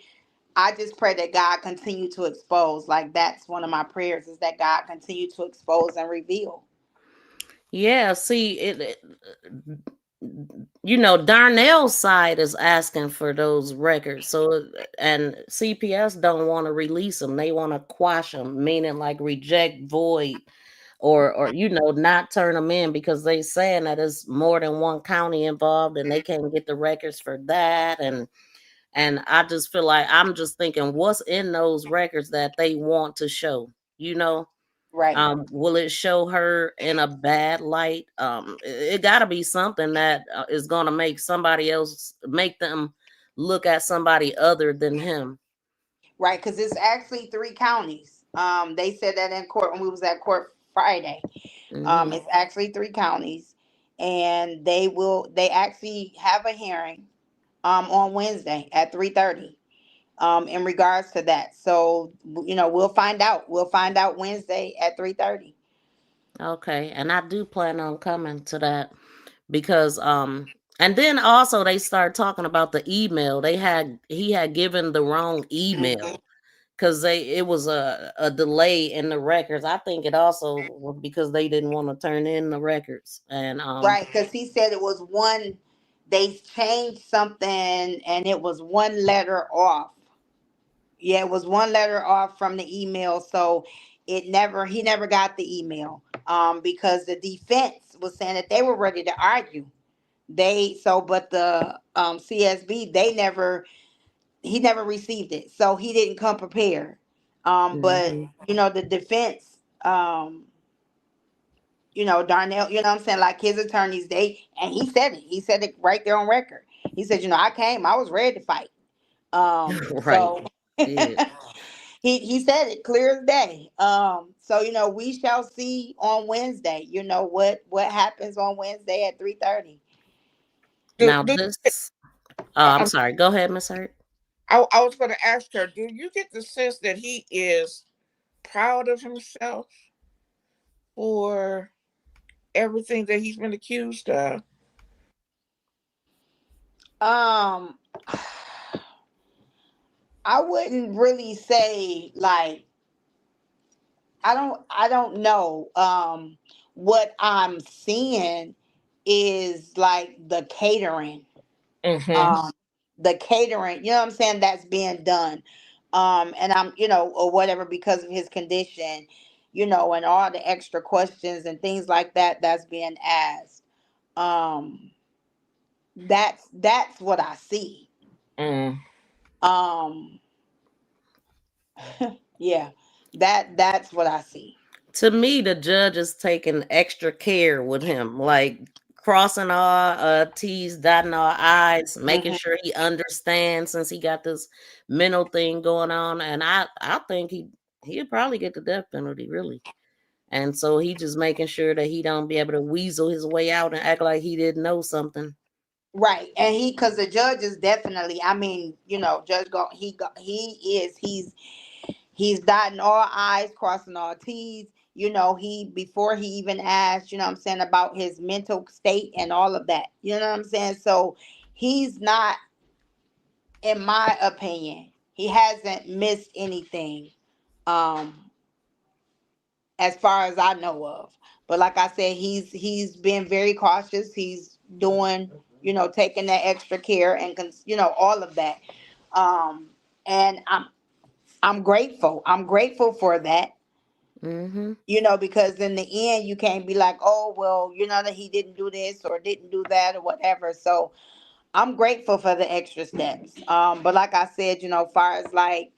I just pray that God continue to expose. Like, that's one of my prayers, is that God continue to expose and reveal.
Yeah, see, Darnell's side is asking for those records. So, and CPS don't want to release them. They want to quash them, meaning like reject, void, or not turn them in because they saying that it's more than one county involved and they can't get the records for that. And I just feel like I'm just thinking, what's in those records that they want to show? You know,
Right.
will it show her in a bad light? It got to be something that is going to make them look at somebody other than him.
Right, because it's actually 3 counties. They said that in court when we was at court Friday.
Hmm.
It's actually 3 counties, and they actually have a hearing on Wednesday at 3:30 in regards to that. So we'll find out. We'll find out Wednesday at 3:30.
Okay, and I do plan on coming to that because and then also they started talking about the email. He had given the wrong email because it was a delay in the records. I think it also was because they didn't want to turn in the records. And
Right, because he said it was one. They changed something, and it was one letter off. Yeah, it was one letter off from the email, so he never got the email. Because the defense was saying that they were ready to argue. But the CSB, he never received it, so he didn't come prepared. But
mhm.
the defense, Darnell, you know what I'm saying, like his attorneys, and he said it right there on record. He said, I was ready to fight.
Right.
So
Yeah.
he said it clear as day. So we shall see on Wednesday. What happens on Wednesday at 3:30.
Do,
Now
do
this. Oh, I'm
I'm,
sorry. Go ahead, Miss Hurt.
I was going to ask her, do you get the sense that he is proud of himself for everything that he's been accused of?
Um, I wouldn't really say, like, I don't know. What I'm seeing is like
Mm-hmm.
um the catering, you know what I'm saying, that's being done. And I'm, or whatever, because of his condition, and all the extra questions and things like that that's being asked. Um, that's what I see.
Mm.
Um, yeah, that's what I see.
To me, the judge is taking extra care with him, like crossing all T's, dotting all I's, making
Mhm.
sure he understands since he got this mental thing going on. And I think he'll probably get the death penalty, really. And so he just making sure that he don't be able to weasel his way out and act like he didn't know something.
Right, and because the judge is definitely, I mean, Judge he's dotting all I's, crossing all T's. He, before he even asked, what I'm saying, about his mental state and all of that. You know what I'm saying? So he's not, in my opinion, he hasn't missed anything, um, as far as I know of. But like I said, he's been very cautious. He's doing, taking that extra care and all of that. And I'm grateful. I'm grateful for that.
Mm-hmm.
Because in the end, you can't be like, oh, well, that he didn't do this or didn't do that or whatever. So I'm grateful for the extra steps. But like I said, far as like,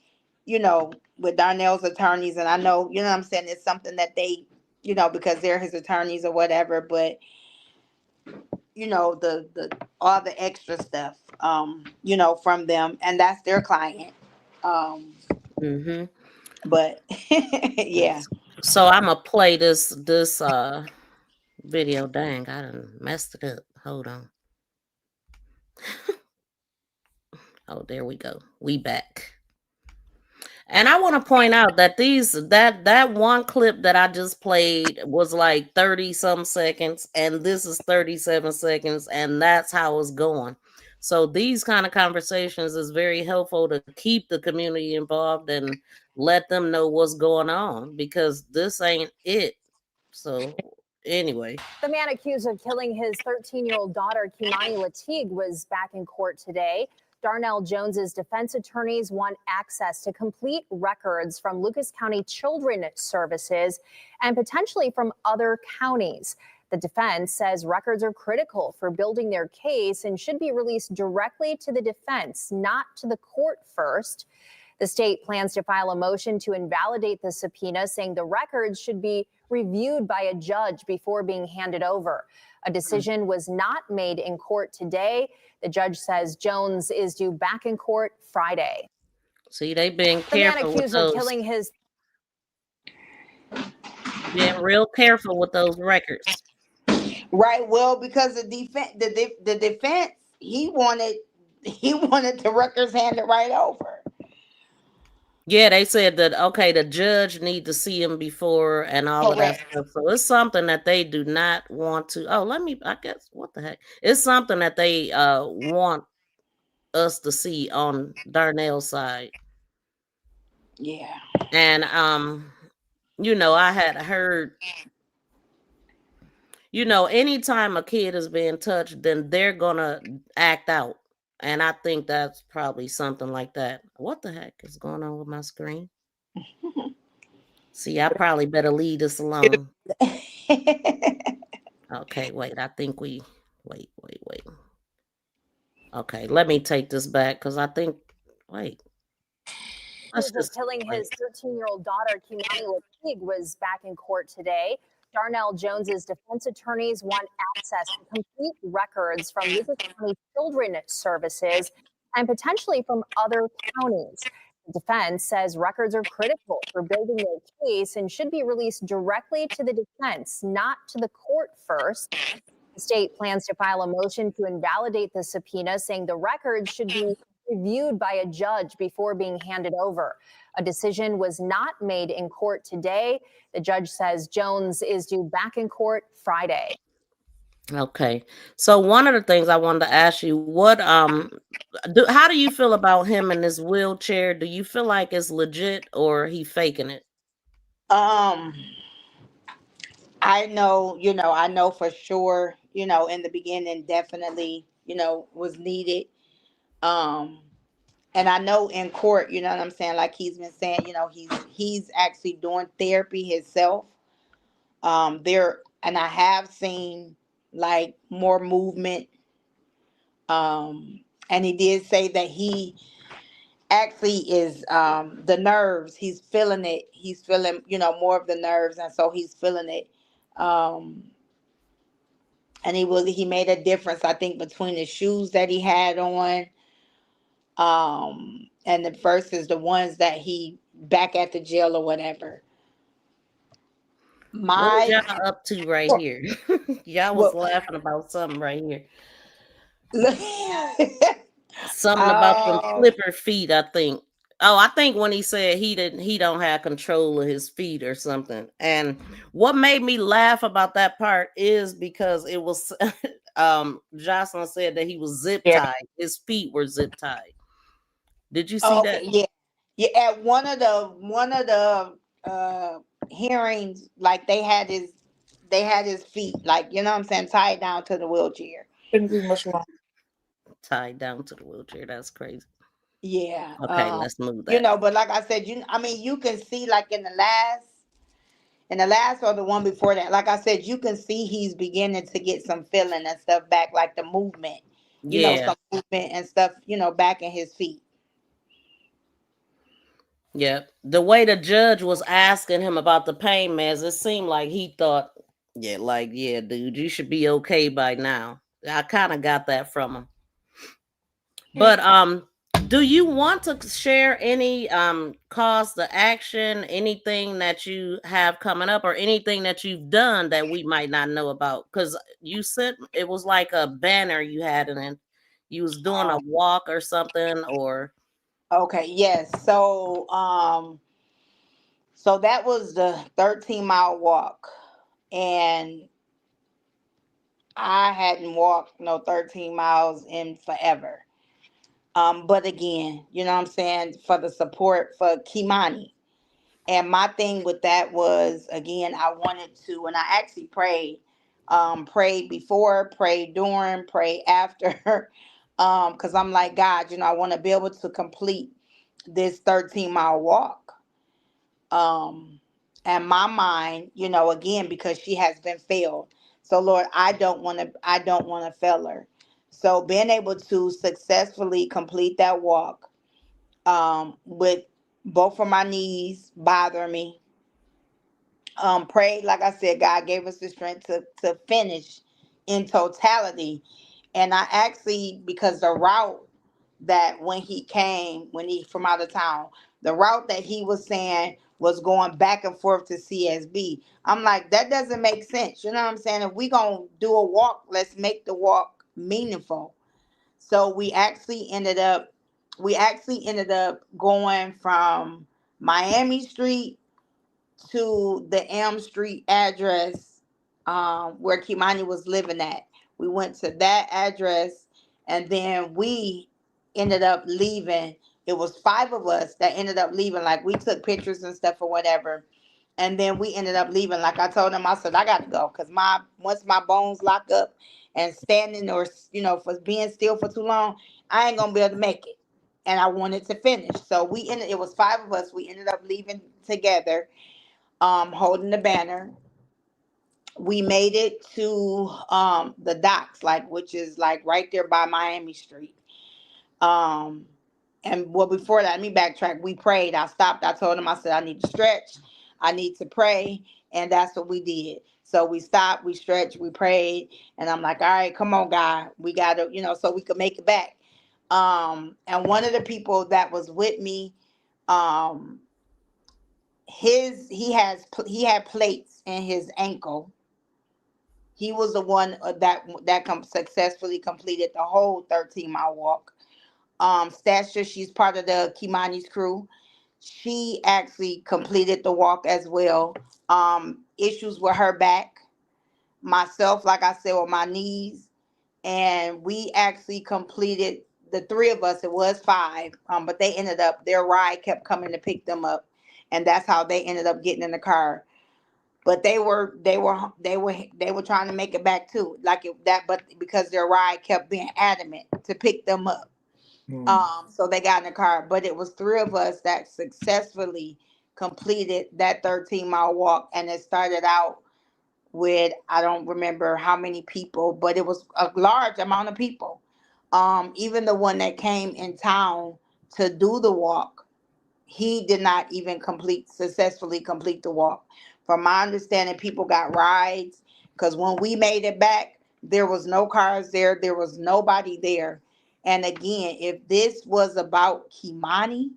with Darnell's attorneys, and I know, what I'm saying, it's something that they, because they're his attorneys or whatever, but the all the extra stuff, from them, and that's their client. Um,
Mm-hmm.
but yeah.
So I'm gonna play this video. Dang, I done messed it up. Hold on. Oh, there we go. We back. And I want to point out that that one clip that I just played was like 30 some seconds, and this is 37 seconds, and that's how it's going. So these kind of conversations is very helpful to keep the community involved and let them know what's going on, because this ain't it. So anyway.
The man accused of killing his 13-year-old daughter, KEI'MANI Latigue, was back in court today. Darnell Jones's defense attorneys want access to complete records from Lucas County Children's Services and potentially from other counties. The defense says records are critical for building their case and should be released directly to the defense, not to the court first. The state plans to file a motion to invalidate the subpoena, saying the records should be reviewed by a judge before being handed over. A decision was not made in court today. The judge says Jones is due back in court Friday.
See, they being
The man
careful with
accused of
those,
killing his
being real careful with those records.
Right. Well, because the defense, he wanted the records handed right over.
Yeah, they said that, okay, the judge need to see him before and all of that
Correct.
stuff. So it's something that they do not want to. Oh, I guess, what the heck? It's something that they want us to see on Darnell's side.
Yeah.
And I had heard, anytime a kid is being touched, then they're gonna act out. And I think that's probably something like that. What the heck is going on with my screen? See, I probably better leave this alone. Okay, wait. I think wait. Okay, let me take this back because I think, wait.
Accused of killing his 13-year-old daughter, KEI'MANI Latigue, was back in court today. Darnell Jones's defense attorneys want access to complete records from Lucas County Children's Services and potentially from other counties. The defense says records are critical for building their case and should be released directly to the defense, not to the court first. The state plans to file a motion to invalidate the subpoena, saying the records should be reviewed by a judge before being handed over. A decision was not made in court today. The judge says Jones is due back in court Friday.
Okay. So one of the things I wanted to ask you, how do you feel about him in this wheelchair? Do you feel like it's legit or he faking it?
I know for sure, in the beginning definitely, was needed. And I know in court, you know what I'm saying, like he's been saying, he's actually doing therapy himself. And I have seen like more movement. And he did say that he actually is the nerves, he's feeling it. He's feeling, more of the nerves, and so he's feeling it. Um and he made a difference, I think, between the shoes that he had on, and the versus the ones that he back at the jail or whatever.
What was
My
y'all up to right here? Y'all was laughing about something right here. Something about them slipper feet, I think. Oh, I think when he said he don't have control of his feet or something. And what made me laugh about that part is because it was Jocelyn said that he was zip tied. His feet were zip tied. Did you see that?
Yeah. At one of the hearings, like they had his feet, like, you know what I'm saying, tied down to the wheelchair.
Couldn't be much longer.
Tied down to the wheelchair. That's crazy.
Yeah.
Okay, let's move that.
But like I said, I mean, you can see like in the last or the one before that, like I said, you can see he's beginning to get some feeling and stuff back, like the movement,
Yeah.
some movement and stuff, back in his feet.
Yeah. The way the judge was asking him about the pain meds, it seemed like he thought, yeah, dude, you should be okay by now. I kind of got that from him. But do you want to share any cause to action, anything that you have coming up or anything that you've done that we might not know about? Because you said it was like a banner you had and you was doing a walk or something or
Okay, yes. So that was the 13-mile walk. And I hadn't walked no 13 miles in forever. But again, you know what I'm saying, for the support for KEI'MANI. And my thing with that was, again, I wanted to, and I actually prayed before, prayed during, prayed after, because I'm like, God, I want to be able to complete this 13-mile walk. Um, and my mind, again, because she has been failed. So Lord, I don't want to fail her. So being able to successfully complete that walk, with both of my knees bothering me, prayed, like I said, God gave us the strength to finish in totality. And I actually, because the route that when he from out of town, the route that he was saying was going back and forth to CSB. I'm like, that doesn't make sense. You know what I'm saying? If we gonna do a walk, let's make the walk meaningful. So we actually ended up going from Miami Street to the Elm Street address, where KEI'MANI was living at. We went to that address, and then we ended up leaving. It was five of us that ended up leaving. Like, we took pictures and stuff or whatever, and then we ended up leaving. Like I told him, I said I got to go because once my bones lock up and standing or for being still for too long, I ain't gonna be able to make it. And I wanted to finish, so it was five of us. We ended up leaving together, holding the banner. We made it to the docks, like, which is like right there by Miami Street. Um and well, before that, let me backtrack. We prayed. I stopped. I told him, I said, I need to stretch. I need to pray. And that's what we did. So we stopped, we stretched, we prayed, and I'm like, all right, come on, God. We gotta, so we could make it back. And one of the people that was with me, um, he had plates in his ankle. He was the one that successfully completed the whole 13-mile walk. Stature, she's part of the KEI'MANI's crew. She actually completed the walk as well. Issues with her back. Myself, like I said, with my knees. And we actually completed, the three of us, it was five, but their ride kept coming to pick them up. And that's how they ended up getting in the car. But they were trying to make it back too, but because their ride kept being adamant to pick them up. So they got in the car. But it was three of us that successfully completed that 13-mile walk, and it started out with, I don't remember how many people, but it was a large amount of people. Even the one that came in town to do the walk, he did not even successfully complete the walk. From my understanding, people got rides, because when we made it back, there was no cars there. There was nobody there. And again, if this was about KEI'MANI,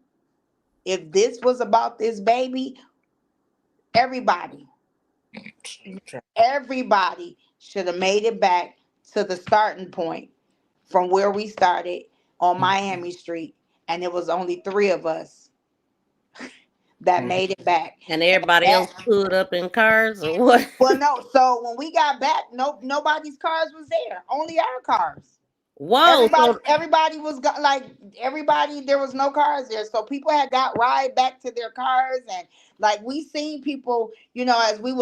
if this was about this baby, everybody, everybody should have made it back to the starting point from where we started on Miami Street. And it was only three of us that made it back.
and everybody else pulled up in cars or what?
Well, no. So when we got back, nobody's cars was there. Only our cars.
Whoa.
Everybody was like, everybody. There was no cars there, so people had got ride back to their cars, and like, we seen people. As we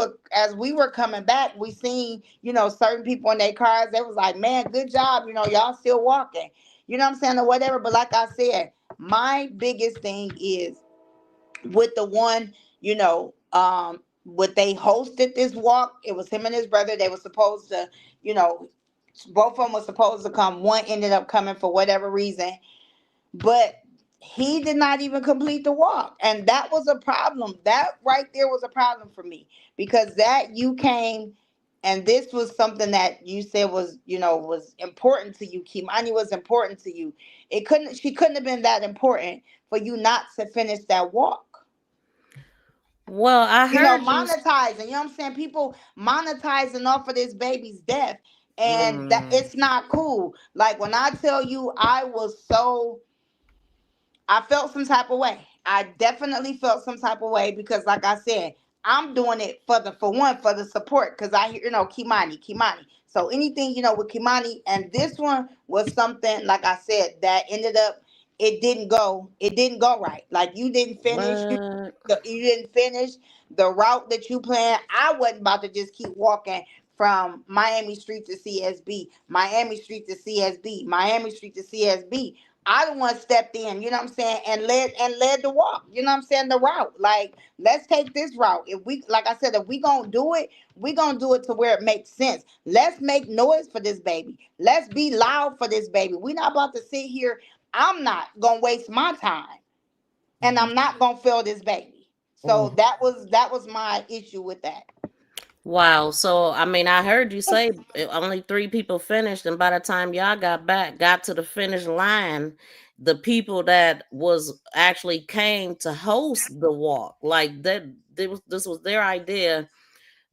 were coming back, we seen certain people in their cars. They was like, man, good job. Y'all still walking. You know what I'm saying, or whatever. But like I said, My biggest thing is with the one, what they hosted this walk. It was him and his brother. They were supposed to, you know, both of them were supposed to come. One ended up coming for whatever reason, but he did not even complete the walk, and that was a problem. That right there was a problem for me, because that you came, and this was something that you said was, was important to you. Kimani was important to you. She couldn't have been that important for you not to finish that walk.
Well, I heard you.
Monetizing, you know what I'm saying? People monetizing off of this baby's death. And that
Mm,
it's not cool. Like, when I tell you, I felt some type of way. I definitely felt some type of way, because, like I said, I'm doing it for the support, because I hear, Kimani. So anything, with Kimani, and this one was something, like I said, that ended up, it didn't go right. Like, you didn't finish,
what?
you didn't finish the route that you planned. I wasn't about to just keep walking from Miami Street to CSB, Miami Street to CSB, Miami Street to CSB. I the one stepped in, you know what I'm saying, and led the walk, you know what I'm saying, the route. Like, let's take this route. If we, like I said, if we gonna do it, we gonna do it to where it makes sense. Let's make noise for this baby. Let's be loud for this baby. We're not about to sit here. I'm not gonna waste my time, and I'm not gonna fail this baby. So
Mm.
that was my issue with that.
Wow. So, I mean, I heard you say only 3 people finished, and by the time y'all got to the finish line, the people that was actually came to host the walk, like that, this was their idea.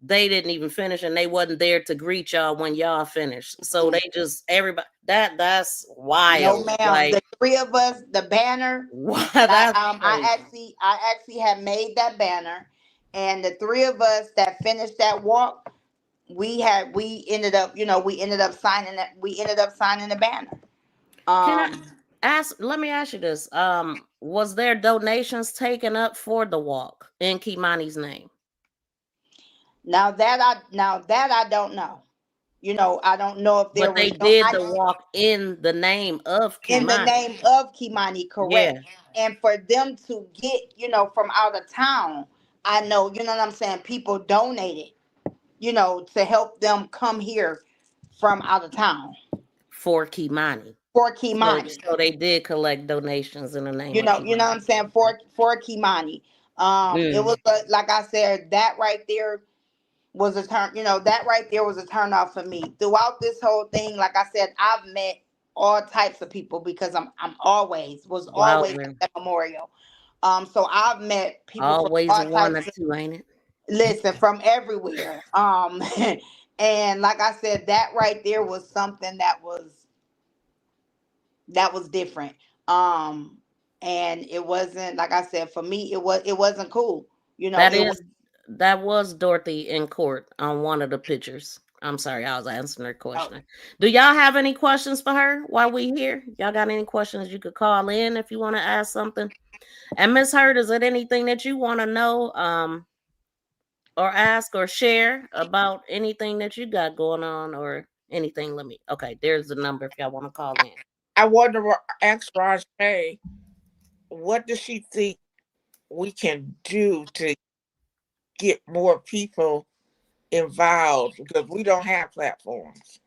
They didn't even finish, and they wasn't there to greet y'all when y'all finished. So they just everybody that's
No,
wild.
ma'am.
Like,
The three of us, the banner.
wow,
I
that's
I
crazy.
actually had made that banner, and the three of us that finished that walk, we ended up signing that we ended up signing the banner.
Can I
Um,
let me ask you this. Was there donations taken up for the walk in Kimani's name?
now that I don't know. I don't know if there
But
was
they
no
did the walk in the name of
in the
Kimani.
name of Kimani,
Yeah,
correct? And for them to get, from out of town, I know, you know what I'm saying, people donated, to help them come here from out of town
for Kimani.
for
So
Kimani.
so they did collect donations in the name
You
of
know, you know what
Kimani.
I'm saying, for Kimani. It
Mm.
was like I said, that right there was a turn. That right there was a turn off for me. Throughout this whole thing, like I said, I've met all types of people, because I'm
Wow,
always at
man.
that memorial. So I've met people from
Always
all
one or
types of,
two, ain't it?
listen, from everywhere. And like I said, that right there was something that was different. Um, and it wasn't, like I said, for me, it wasn't cool.
That
It was.
is that was Dorothy in court on one of the pictures. I'm sorry, I was answering her
Oh,
question. Do y'all have any questions for her while we here? Y'all got any questions? You could call in if you want to ask something. And Miss Hurd, is it anything that you want to know, or ask or share about anything that you got going on or anything? Okay, there's the number if y'all want to call in.
I wonder, ask Ronsha, what does she think we can do to get more people involved, because we don't have platforms.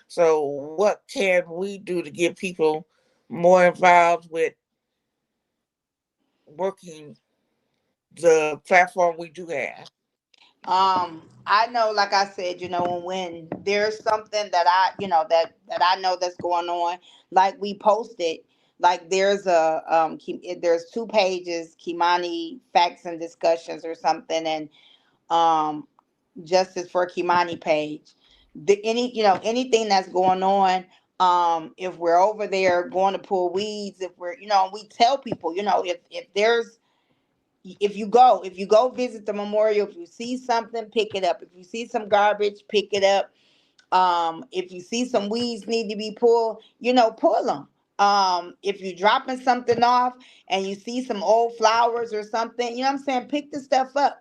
So what can we do to get people more involved with working the platform we do have?
I know, like I said, when there's something that that I know that's going on, like we posted, like there's 2 pages, Kimani Facts and Discussions or something, and um, Justice for Kimani page. Anything that's going on. If we're over there going to pull weeds, if we're, we tell people, if you go visit the memorial, if you see something, pick it up. If you see some garbage, pick it up. If you see some weeds need to be pulled, pull them. If you're dropping something off and you see some old flowers or something, you know what I'm saying, pick the stuff up.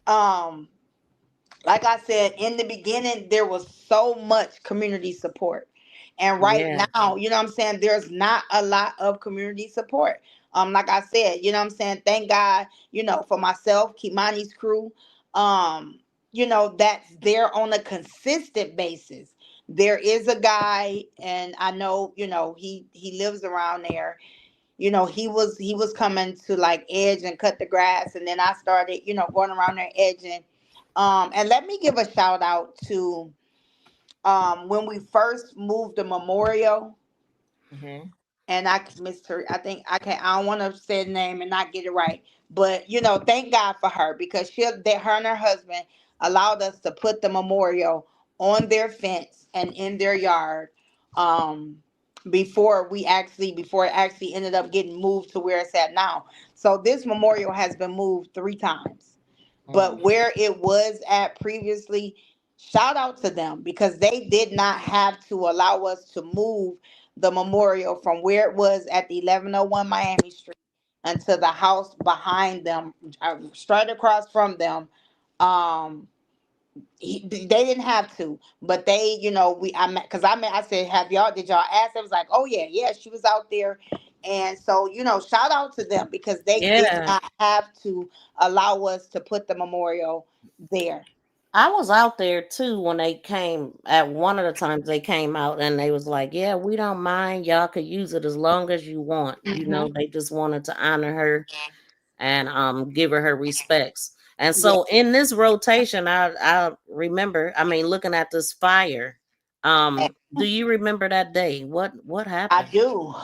um like I said in the beginning, there was so much community support. And right
Yeah.
now, you know what I'm saying, there's not a lot of community support. Like I said, you know what I'm saying, thank God, you know, for myself, KEI'MANI's crew, you know, that's there on a consistent basis. There is a guy, and I know, you know, he lives around there. You know, he was coming to like edge and cut the grass, and then I started, you know, going around there edging. And let me give a shout out to when we first moved the memorial,
Mhm.
and I missed her. I think I don't want to say the name and not get it right, but you know, thank God for her, because her and her husband allowed us to put the memorial on their fence and in their yard. Um, before it actually ended up getting moved to where it's at now. So this memorial has been moved 3 times. But
Mm.
where it was at previously, shout out to them, because they did not have to allow us to move the memorial from where it was at the 1101 Miami Street until the house behind them, straight across from them. Um, they didn't have to, but they, you know, I said, did y'all ask? It was like, oh yeah, she was out there. And so, you know, shout out to them, because they did
Yeah.
not have to allow us to put the memorial there.
I was out there too when they came at one of the times they came out, and they was like, yeah, we don't mind. Y'all could use it as long as you want. You know,
Hmm.
they just wanted to honor her and give her respects. And
Yeah,
so in this rotation, I remember, I mean, looking at this fire, do you remember that day? What
I
happened?
do.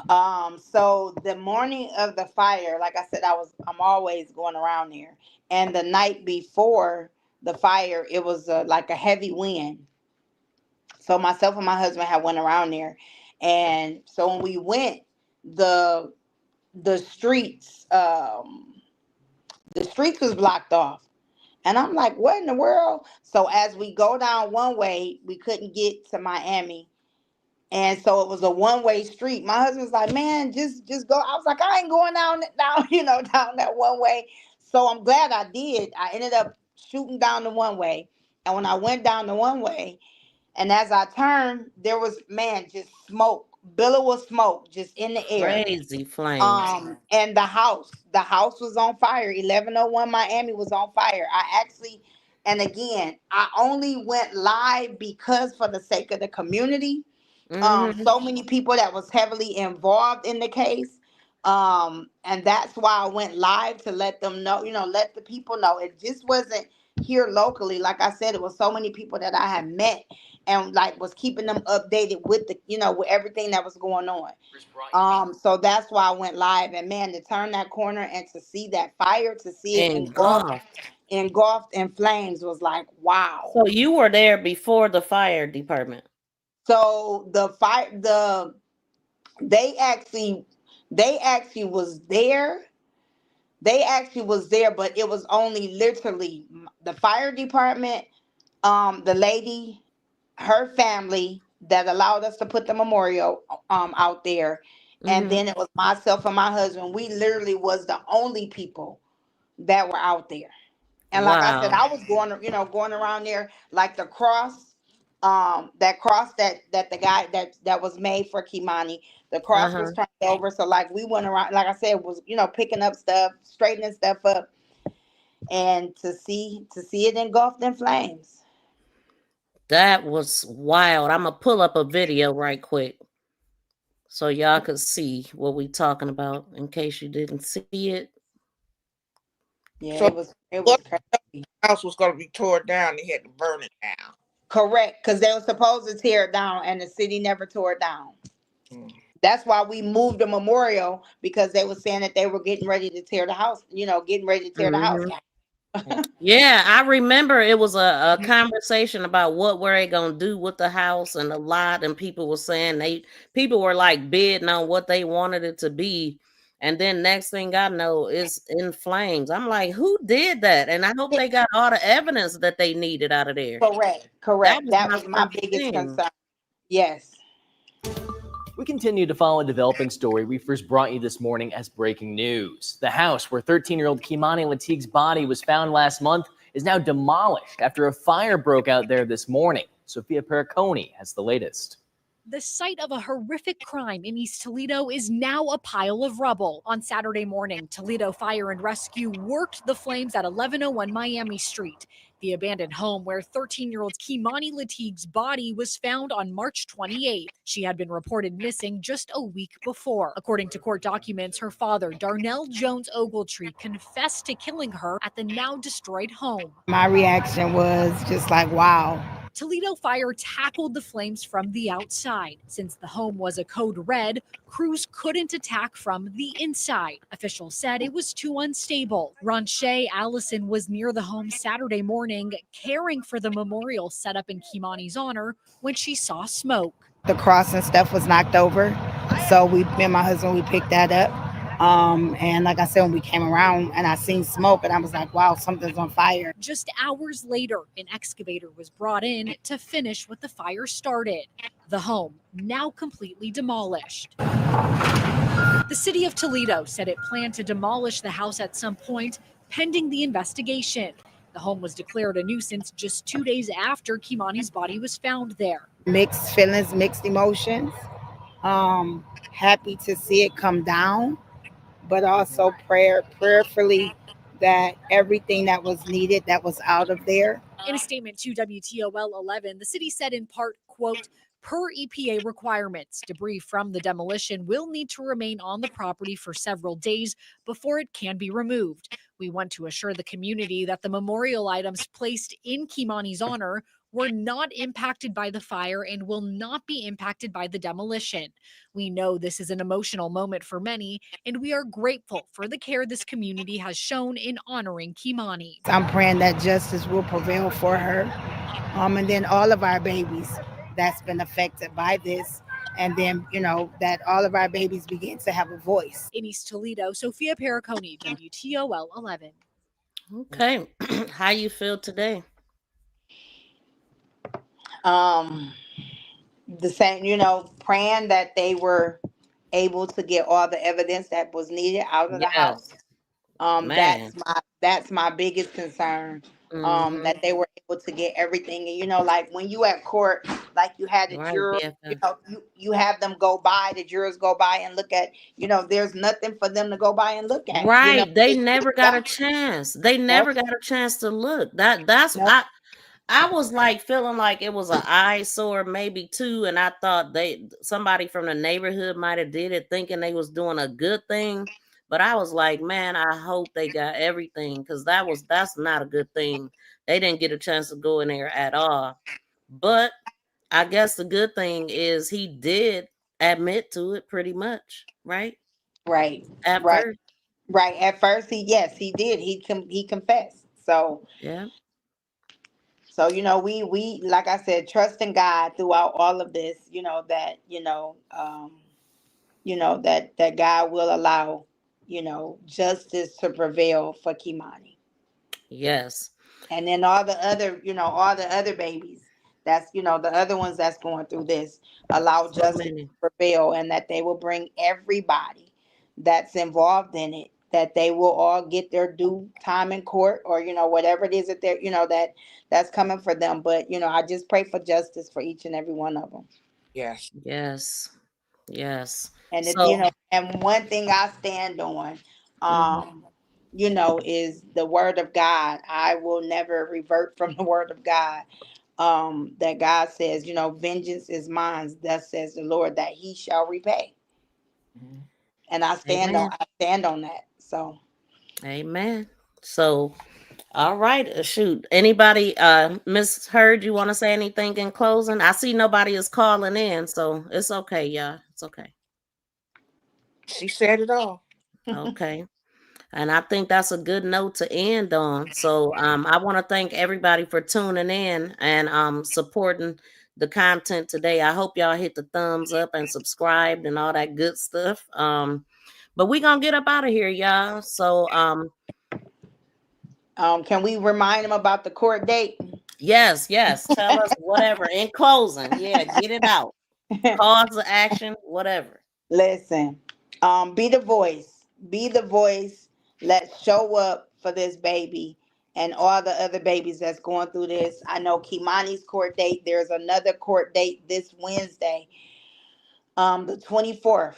So the morning of the fire, like I said, I'm always going around there. And the night before the fire, it was like a heavy wind. So myself and my husband had went around there, and so when we went, the the streets, the streets was blocked off, and I'm like, what in the world? So as we go down one way, we couldn't get to Miami, and so it was a one-way street. My husband's like, man, just go. I was like, I ain't going down, you know, down that one way. So I'm glad I did. I ended up shooting down the one way, and when I went down the one way, and as I turned, there was, man, just smoke, billow of smoke just in the air.
Crazy flames.
And the house was on fire. 1101 Miami was on fire. I actually, and again, I only went live because for the sake of the community.
Hmm.
So many people that was heavily involved in the case. And that's why I went live, to let them know, you know, let the people know. It just wasn't here locally. Like I said, it was so many people that I had met, and like was keeping them updated with the, you know, with everything that was going on. So that's why I went live. And man, to turn that corner and to see that fire, to see it
Engulfed.
engulfed in flames, was like, wow.
So you were there before the fire department.
So the fire, they actually they actually was there. They actually was there, but it was only literally the fire department, the lady, her family that allowed us to put the memorial out there. And
Hmm.
then it was myself and my husband. We literally was the only people that were out there. And like I said,
Wow.
I was going, you know, going around there like the cross, that cross that the guy that was made for Keimani, the cross was
Uh-huh.
turned over. So like we went around, like I said, was, you know, picking up stuff, straightening stuff up, and to see it engulfed in flames.
That was wild. I'm gonna pull up a video right quick so y'all could see what we talking about in case you didn't see it.
Yeah,
So
it was
what
crazy.
house was going to be torn down? They had to burn it down.
Correct, because they were supposed to tear it down, and the city never tore it down.
Mm.
That's why we moved the memorial, because they were saying that they were getting ready to tear the house, you know, getting ready to tear the house
Hmm.
down.
Yeah, I remember it was a conversation about what were they gonna do with the house and the lot, and people were saying people were like bidding on what they wanted it to be, and then next thing I know, it's in flames. I'm like, who did that? And I hope they got all the evidence that they needed out of there.
Correct,
That
correct.
was
That
my
was my
first
biggest
thing.
concern. Yes.
We continue to follow a developing story we first brought you this morning as breaking news. The house where 13-year-old KEI'MANI Latigue's body was found last month is now demolished after a fire broke out there this morning. Sophia Periconi has the latest.
The site of a horrific crime in East Toledo is now a pile of rubble. On Saturday morning, Toledo Fire and Rescue worked the flames at 1101 Miami Street, the abandoned home where 13-year-old KEI'MANI Latigue's body was found on March 28th. She had been reported missing just a week before. According to court documents, her father, Darnell Jones Ogletree, confessed to killing her at the now destroyed home.
My reaction was just like, wow.
Toledo Fire tackled the flames from the outside. Since the home was a code red, crews couldn't attack from the inside. Officials said it was too unstable. Ronsha Allison was near the home Saturday morning, caring for the memorial set up in KEI'MANI's honor when she saw smoke.
The cross and stuff was knocked over. So me and my husband, we picked that up. And like I said, when we came around and I seen smoke and I was like, wow, something's on fire.
Just hours later, an excavator was brought in to finish what the fire started. The home now completely demolished. The city of Toledo said it planned to demolish the house at some point, pending the investigation. The home was declared a nuisance just 2 days after KEI'MANI's body was found there.
Mixed feelings, mixed emotions. Happy to see it come down, but also prayerfully that everything that was needed, that was out of there.
In a statement to WTOL 11, the city said in part, quote, per EPA requirements, debris from the demolition will need to remain on the property for several days before it can be removed. We want to assure the community that the memorial items placed in KEI'MANI's honor were not impacted by the fire and will not be impacted by the demolition. We know this is an emotional moment for many, and we are grateful for the care this community has shown in honoring KEI'MANI.
I'm praying that justice will prevail for her. And then all of our babies that's been affected by this. And then, that all of our babies begin to have a voice.
In East Toledo, Sophia Pericone, WTOL 11.
Okay. How you feel today?
The same, praying that they were able to get all the evidence that was needed out of the house. That's my biggest concern. That they were able to get everything. And like when you at court, like you had the jurors, you have them go by, the jurors go by and look at, there's nothing for them to go by and look at.
Right. They never got a chance. They never got a chance to look. That's I was like feeling like it was an eyesore, maybe two, and I thought somebody from the neighborhood might have did it thinking they was doing a good thing. But I was like, man, I hope they got everything, because that's not a good thing. They didn't get a chance to go in there at all. But I guess the good thing is he did admit to it pretty much, right?
Right.
At first.
Right. At first, he did. He confessed. So
yeah.
So, we like I said, trust in God throughout all of this, that God will allow, justice to prevail for KEI'MANI.
Yes.
And then all the other babies, that's, the other ones that's going through this, allow justice to prevail, and that they will bring everybody that's involved in it, that they will all get their due time in court, or, whatever it is that they're, that's coming for them. But, I just pray for justice for each and every one of them.
Yes.
Yes. Yes.
And
so,
and one thing I stand on, is the word of God. I will never revert from the word of God. That God says, vengeance is mine, thus says the Lord, that he shall repay. And I stand on that. So
amen. So all right, shoot. Anybody, Miss Hurd, you want to say anything in closing? I see nobody is calling in, so it's okay, y'all. It's okay.
She said it all.
Okay. And I think that's a good note to end on. So I want to thank everybody for tuning in and supporting the content today. I hope y'all hit the thumbs up and subscribed and all that good stuff. But we're gonna get up out of here, y'all. So
can we remind them about the court date?
Yes. Tell us whatever. In closing, get it out. Calls to action, whatever.
Listen, be the voice. Be the voice. Let's show up for this baby and all the other babies that's going through this. I know KEI'MANI's court date. There's another court date this Wednesday. the 24th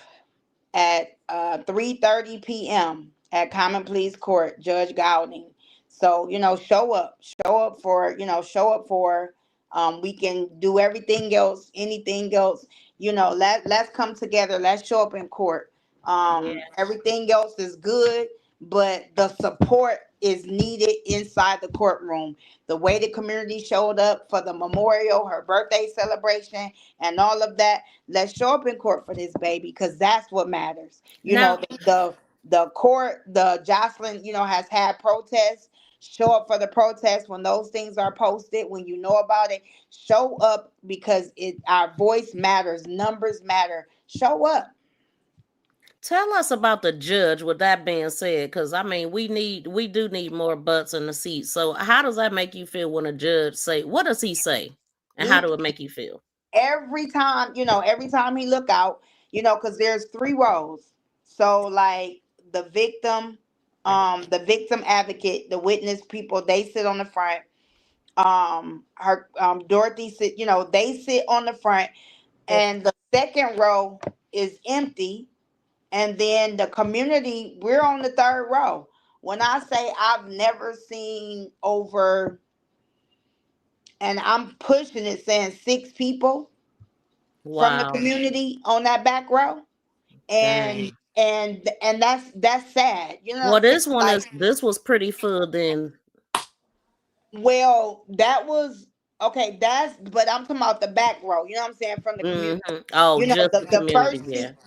at 3:30 p.m. at Common Pleas Court, Judge Goulding. So, show up for, show up for. We can do everything else, anything else. Let's come together. Let's show up in court.
Yeah.
Everything else is good, but the support is needed inside the courtroom. The way the community showed up for the memorial, her birthday celebration, and all of that. Let's show up in court for this baby, because that's what matters.
Now,
The court, the Jocelyn, has had protests. Show up for the protests when those things are posted. When you know about it, show up, because our voice matters. Numbers matter. Show up.
tell us about the judge. With that being said, because I mean, we do need more butts in the seat. So, how does that make you feel when a judge say? What does he say, and how do it make you feel?
Every time, every time he look out, because there's 3 rows. So like the victim advocate, the witness people, they sit on the front. Her Dorothy sit, they sit on the front, and the second row is empty. And then the community, we're on the 3rd row. When I say I've never seen over, and I'm pushing it, saying 6 people from the
Wow.
community on that back row, and
Dang.
and that's sad. You know
Well,
what I'm saying?
this one
Like,
is this was pretty full then.
well, that was okay. But I'm talking about the back row. You know what I'm saying? From the community.
Oh, just the
The
community,
first
yeah.
seat.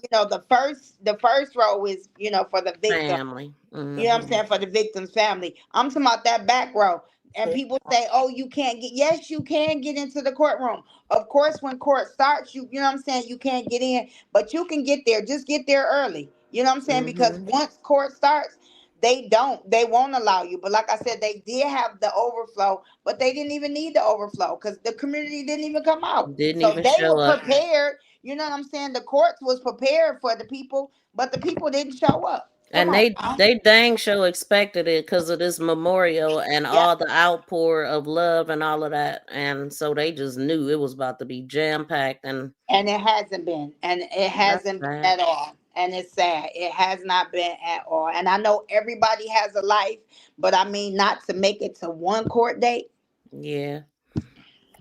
The first row is for the victim.
Family.
You know what I'm saying? For the victim's family. I'm talking about that back row. And people say, oh, you can't get. Yes, you can get into the courtroom. Of course, when court starts, you know what I'm saying, you can't get in, but you can get there. Just get there early. You know what I'm saying? Because once court starts, they won't allow you. But like I said, they did have the overflow, but they didn't even need the overflow because the community didn't even come out.
Didn't
So
even
they
show
were
up.
prepared. You know what I'm saying? The courts was prepared for the people, but the people didn't show up. Come
And
on.
they dang sure expected it because of this memorial and
Yeah.
all the outpour of love and all of that. And so they just knew it was about to be jam-packed, and
And it hasn't been. And it
that's
hasn't been
sad.
at all. And it's sad. It has not been at all. And I know everybody has a life, but I mean, not to make it to one court date.
Yeah.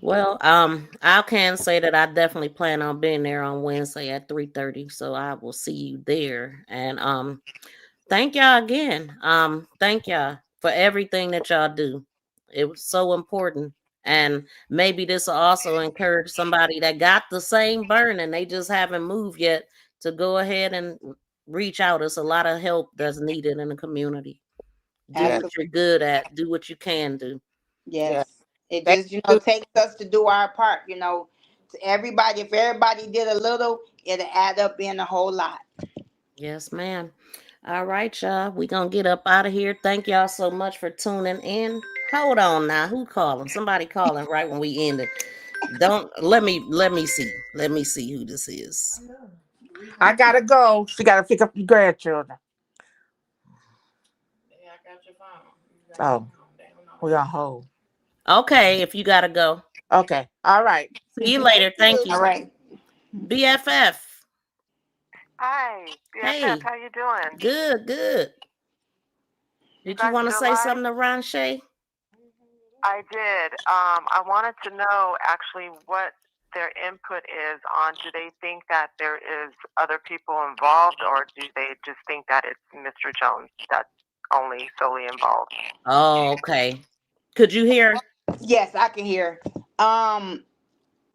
Well, I can say that I definitely plan on being there on Wednesday at 3:30. So I will see you there. And thank y'all again. Thank y'all for everything that y'all do. It was so important. And maybe this will also encourage somebody that got the same burn and they just haven't moved yet to go ahead and reach out. It's a lot of help that's needed in the community. Do
Yes.
what you're good at. Do what you can do.
Yes.
Yes. It
Thank
just,
you.
takes us to do our part, To everybody, if everybody did a little, it'll add up being a whole lot.
Yes, ma'am. All right, y'all. We gonna get up out of here. Thank y'all so much for tuning in. Hold on now. Who calling? Somebody calling right when we end it. Don't let me see. Let me see who this is.
I gotta go. She gotta pick up your grandchildren. Oh, we on hold.
Okay, if you gotta go.
Okay. All right.
See you later. Thank
All
you.
right.
BFF.
Hi, BFF.
Hey,
How you doing?
good, good.
You
Did you
guys
want to
still
say
live?
something to Ronsha?
I did. I wanted to know actually what their input is on. Do they think that there is other people involved, or do they just think that it's Mr. Jones that's only solely involved?
Oh, okay. Could you hear?
Yes, I can hear. Um,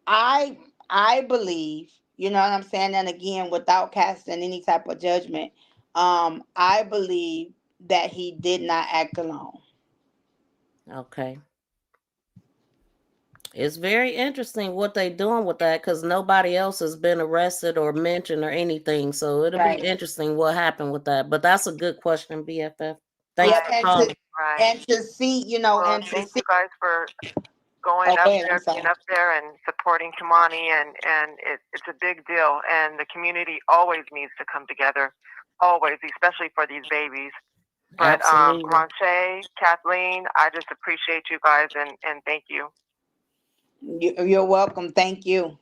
I believe, you know what I'm saying, and again, without casting any type of judgment, I believe that he did not act alone.
Okay. It's very interesting what they doing with that because nobody else has been arrested or mentioned or anything. So it'll be
Right.
interesting what happened with that. But that's a good question, BFF. Thanks
Yep,
for calling.
Right.
and to see,
Well,
and to
thank
see.
you guys for going
Oh,
up
go ahead. I'm
there,
sorry.
being up there, and supporting Kimani, and it's a big deal. And the community always needs to come together, always, especially for these babies. But
Absolutely.
Ronsha, Kathleen, I just appreciate you guys and thank you.
You're welcome. Thank you.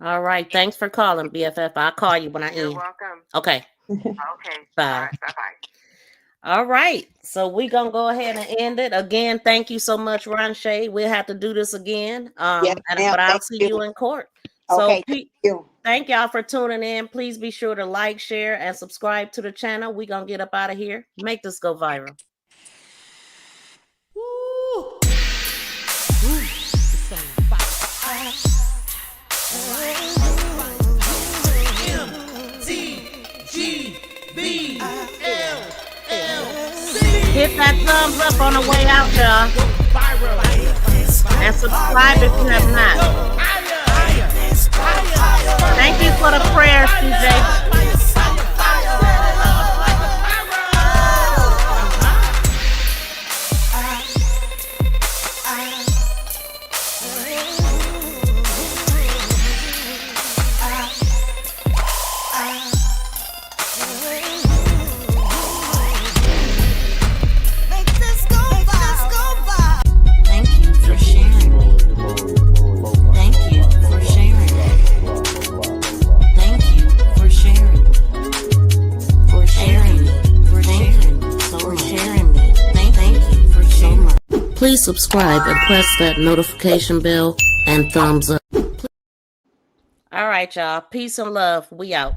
All right. Thanks for calling, BFF. I'll call you when I
You're
end.
welcome.
Okay.
Okay.
Bye.
All right. Bye-bye.
All right. So we're going to go ahead and end it. Again, thank you so much, Ronsha. We'll have to do this again.
Yes, ma'am.
But I'll
Thank
see
you.
you in court. So
Okay, thank you.
thank y'all for tuning in. Please be sure to like, share, and subscribe to the channel. We're going to get up out of here. Make this go viral. Hit that thumbs up on the way out, y'all. And subscribe if you have not. Thank you for the prayers, CJ. Please subscribe and press that notification bell and thumbs up. All right, y'all. Peace and love. We out.